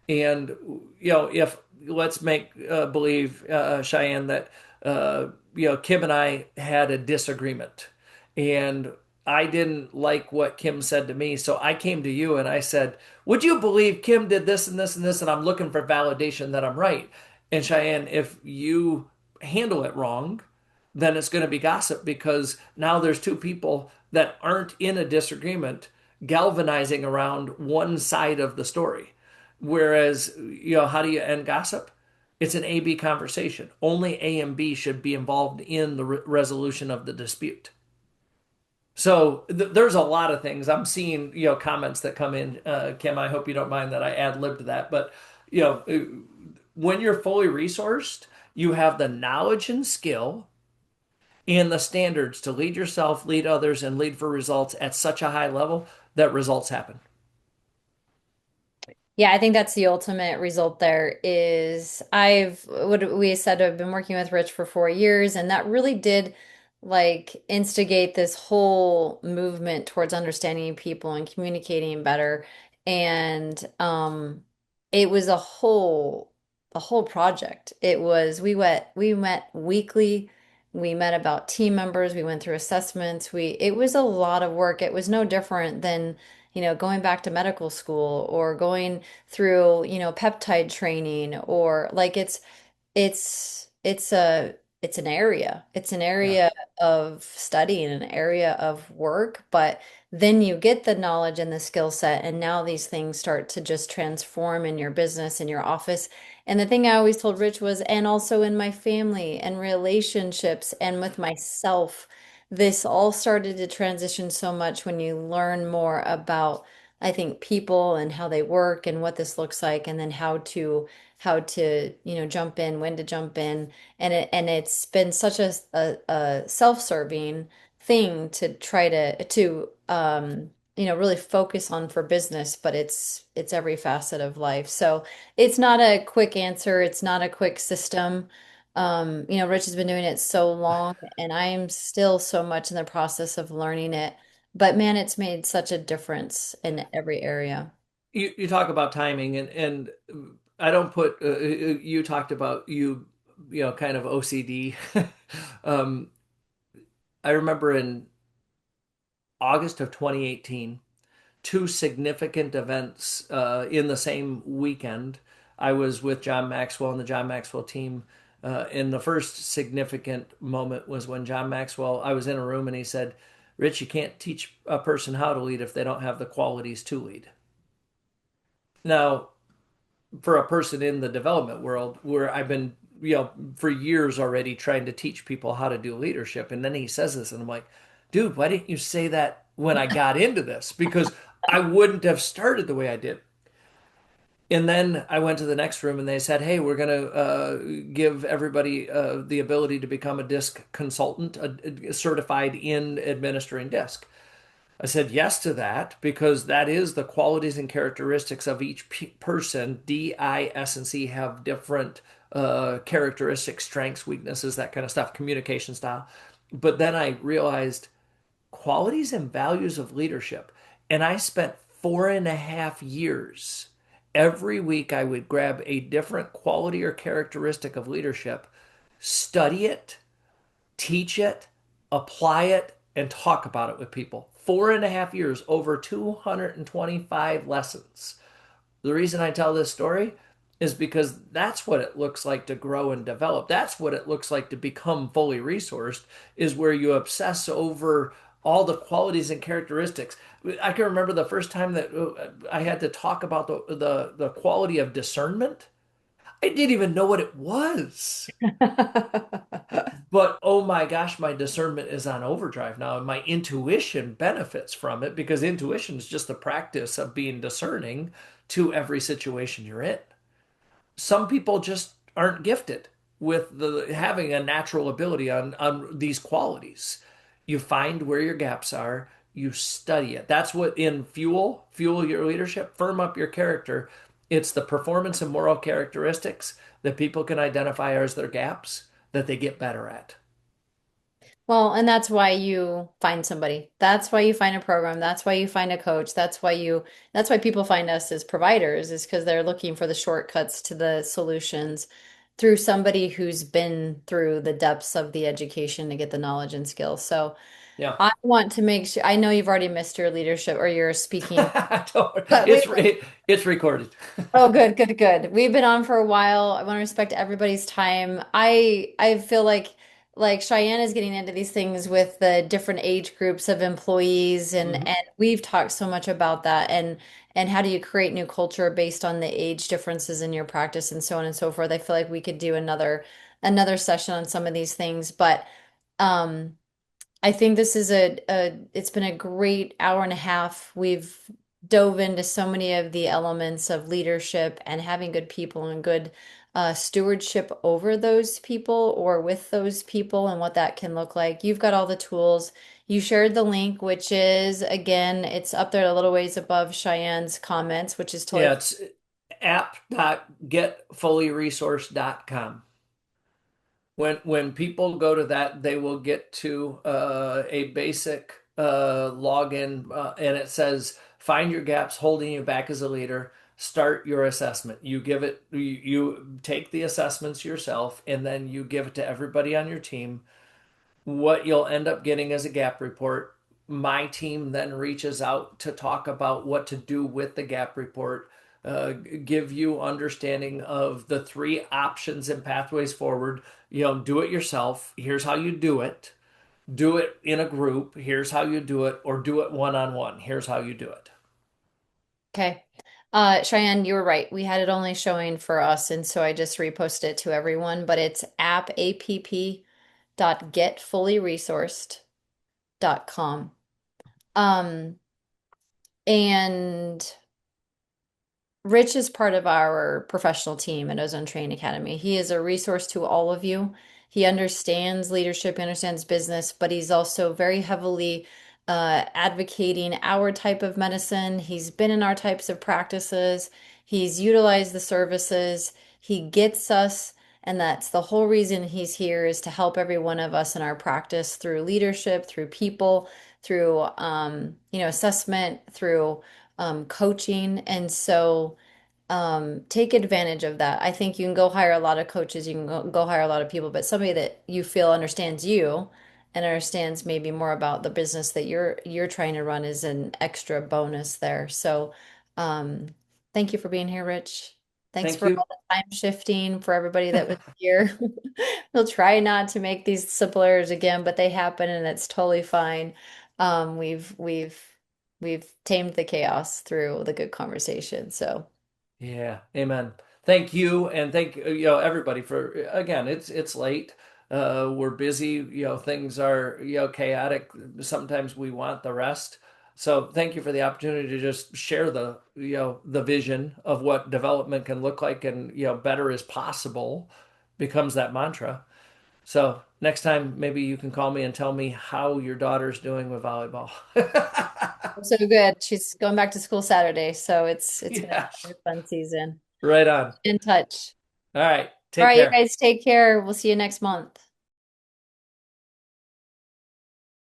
Speaker 2: And, if let's make believe, Cheyenne, that, Kim and I had a disagreement. And I didn't like what Kim said to me. So I came to you and I said, would you believe Kim did this and this and this? And I'm looking for validation that I'm right. And Cheyenne, if you handle it wrong, then it's going to be gossip because now there's two people that aren't in a disagreement galvanizing around one side of the story. Whereas, how do you end gossip? It's an A-B conversation. Only A and B should be involved in the resolution of the dispute. So there's a lot of things I'm seeing, comments that come in. Kim, I hope you don't mind that I ad-libbed that, but when you're fully resourced, you have the knowledge and skill and the standards to lead yourself, lead others, and lead for results at such a high level that results happen.
Speaker 1: Yeah, I think that's the ultimate result there is what we said, I've been working with Rich for 4 years, and that really did like instigate this whole movement towards understanding people and communicating better. And it was a whole project. We met weekly, we met about team members, we went through assessments, it was a lot of work. It was no different than going back to medical school or going through, peptide training or like it's an area. It's an
Speaker 2: Yeah.
Speaker 1: area of study and an area of work, but then you get the knowledge and the skill set, and now these things start to just transform in your business, in your office. And the thing I always told Rich was, and also in my family and relationships and with myself, this all started to transition so much when you learn more about, I think, people and how they work and what this looks like, and then how to jump in, when to jump in. And it's been such a self-serving thing to try to really focus on for business, but it's every facet of life. So it's not a quick answer, it's not a quick system. Rich has been doing it so long, and I'm still so much in the process of learning it. But man, it's made such a difference in every area.
Speaker 2: You talk about timing, and I don't put. You talked about kind of OCD. um, I remember in August of 2018, two significant events in the same weekend. I was with John Maxwell and the John Maxwell team. And the first significant moment was when John Maxwell, I was in a room and he said, Rich, you can't teach a person how to lead if they don't have the qualities to lead. Now, for a person in the development world where I've been, for years already trying to teach people how to do leadership. And then he says this, and I'm like, dude, why didn't you say that when I got into this? Because I wouldn't have started the way I did. And then I went to the next room and they said, hey, we're going to give everybody the ability to become a DISC consultant, certified in administering DISC. I said yes to that because that is the qualities and characteristics of each person. D, I, S, and C have different characteristics, strengths, weaknesses, that kind of stuff, communication style. But then I realized qualities and values of leadership. And I spent 4.5 years. Every week, I would grab a different quality or characteristic of leadership, study it, teach it, apply it, and talk about it with people. 4.5 years, over 225 lessons. The reason I tell this story is because that's what it looks like to grow and develop. That's what it looks like to become fully resourced, is where you obsess over all the qualities and characteristics. I can remember the first time that I had to talk about the quality of discernment. I didn't even know what it was. But oh my gosh, my discernment is on overdrive now, and my intuition benefits from it because intuition is just the practice of being discerning to every situation you're in. Some people just aren't gifted with the having a natural ability on these qualities. You find where your gaps are, you study it. That's what in fuel your leadership, firm up your character. It's the performance and moral characteristics that people can identify as their gaps that they get better at.
Speaker 1: Well, and that's why you find somebody. That's why you find a program. That's why you find a coach. That's why people find us as providers, is because they're looking for the shortcuts to the solutions through somebody who's been through the depths of the education to get the knowledge and skills. So
Speaker 2: Yeah.
Speaker 1: I want to make sure, I know you've already missed your leadership or your speaking, but we
Speaker 2: It's recorded.
Speaker 1: Oh, good, good, good. We've been on for a while. I want to respect everybody's time. I feel like Cheyenne is getting into these things with the different age groups of employees
Speaker 2: Mhm.
Speaker 1: and we've talked so much about that and how do you create new culture based on the age differences in your practice and so on and so forth. I feel like we could do another session on some of these things, but um I think this is it's been a great hour and a half. We've dove into so many of the elements of leadership and having good people and good stewardship over those people or with those people and what that can look like. You've got all the tools. You shared the link, which is, again, it's up there a little ways above Cheyenne's comments, which is totally
Speaker 2: Yeah, it's app.getfullyresourced.com. When people go to that, they will get to a basic login, and it says find your gaps holding you back as a leader. Start your assessment. You take the assessments yourself, and then you give it to everybody on your team. What you'll end up getting is a gap report. My team then reaches out to talk about what to do with the gap report, give you understanding of the three options and pathways forward. Do it yourself. Here's how you do it. Do it in a group. Here's how you do it, or do it one on one. Here's how you do it.
Speaker 1: okay. Cheyenne, you were right. We had it only showing for us, and so I just reposted it to everyone, but it's app.getfullyresourced.com. And Rich is part of our professional team at Ozone Training Academy. He is a resource to all of you. He understands leadership, he understands business, but he's also very heavily advocating our type of medicine. He's been in our types of practices. He's utilized the services. He gets us, and that's the whole reason he's here is to help every one of us in our practice through leadership, through people, through assessment, through coaching. And so take advantage of that. I think you can go hire a lot of coaches, you can go hire a lot of people, but somebody that you feel understands you and understands maybe more about the business that you're trying to run is an extra bonus there. So um, thank you for being here, Rich. Thanks
Speaker 2: Thank
Speaker 1: for
Speaker 2: you.
Speaker 1: all the time shifting for everybody that was here. We'll try not to make these simple errors again, but they happen and it's totally fine. We've tamed the chaos through the good conversation. So
Speaker 2: Yeah, amen. Thank you, and thank everybody for again. It's late. We're busy. Things are chaotic. Sometimes we want the rest. So thank you for the opportunity to just share the vision of what development can look like, and better is possible becomes that mantra. So next time maybe you can call me and tell me how your daughter's doing with volleyball.
Speaker 1: so good. She's going back to school Saturday, so it's been a
Speaker 2: Yes,
Speaker 1: very fun season.
Speaker 2: right on.
Speaker 1: In touch.
Speaker 2: All right,
Speaker 1: All
Speaker 2: take
Speaker 1: right, you
Speaker 2: care.
Speaker 1: guys take care. We'll see you next month.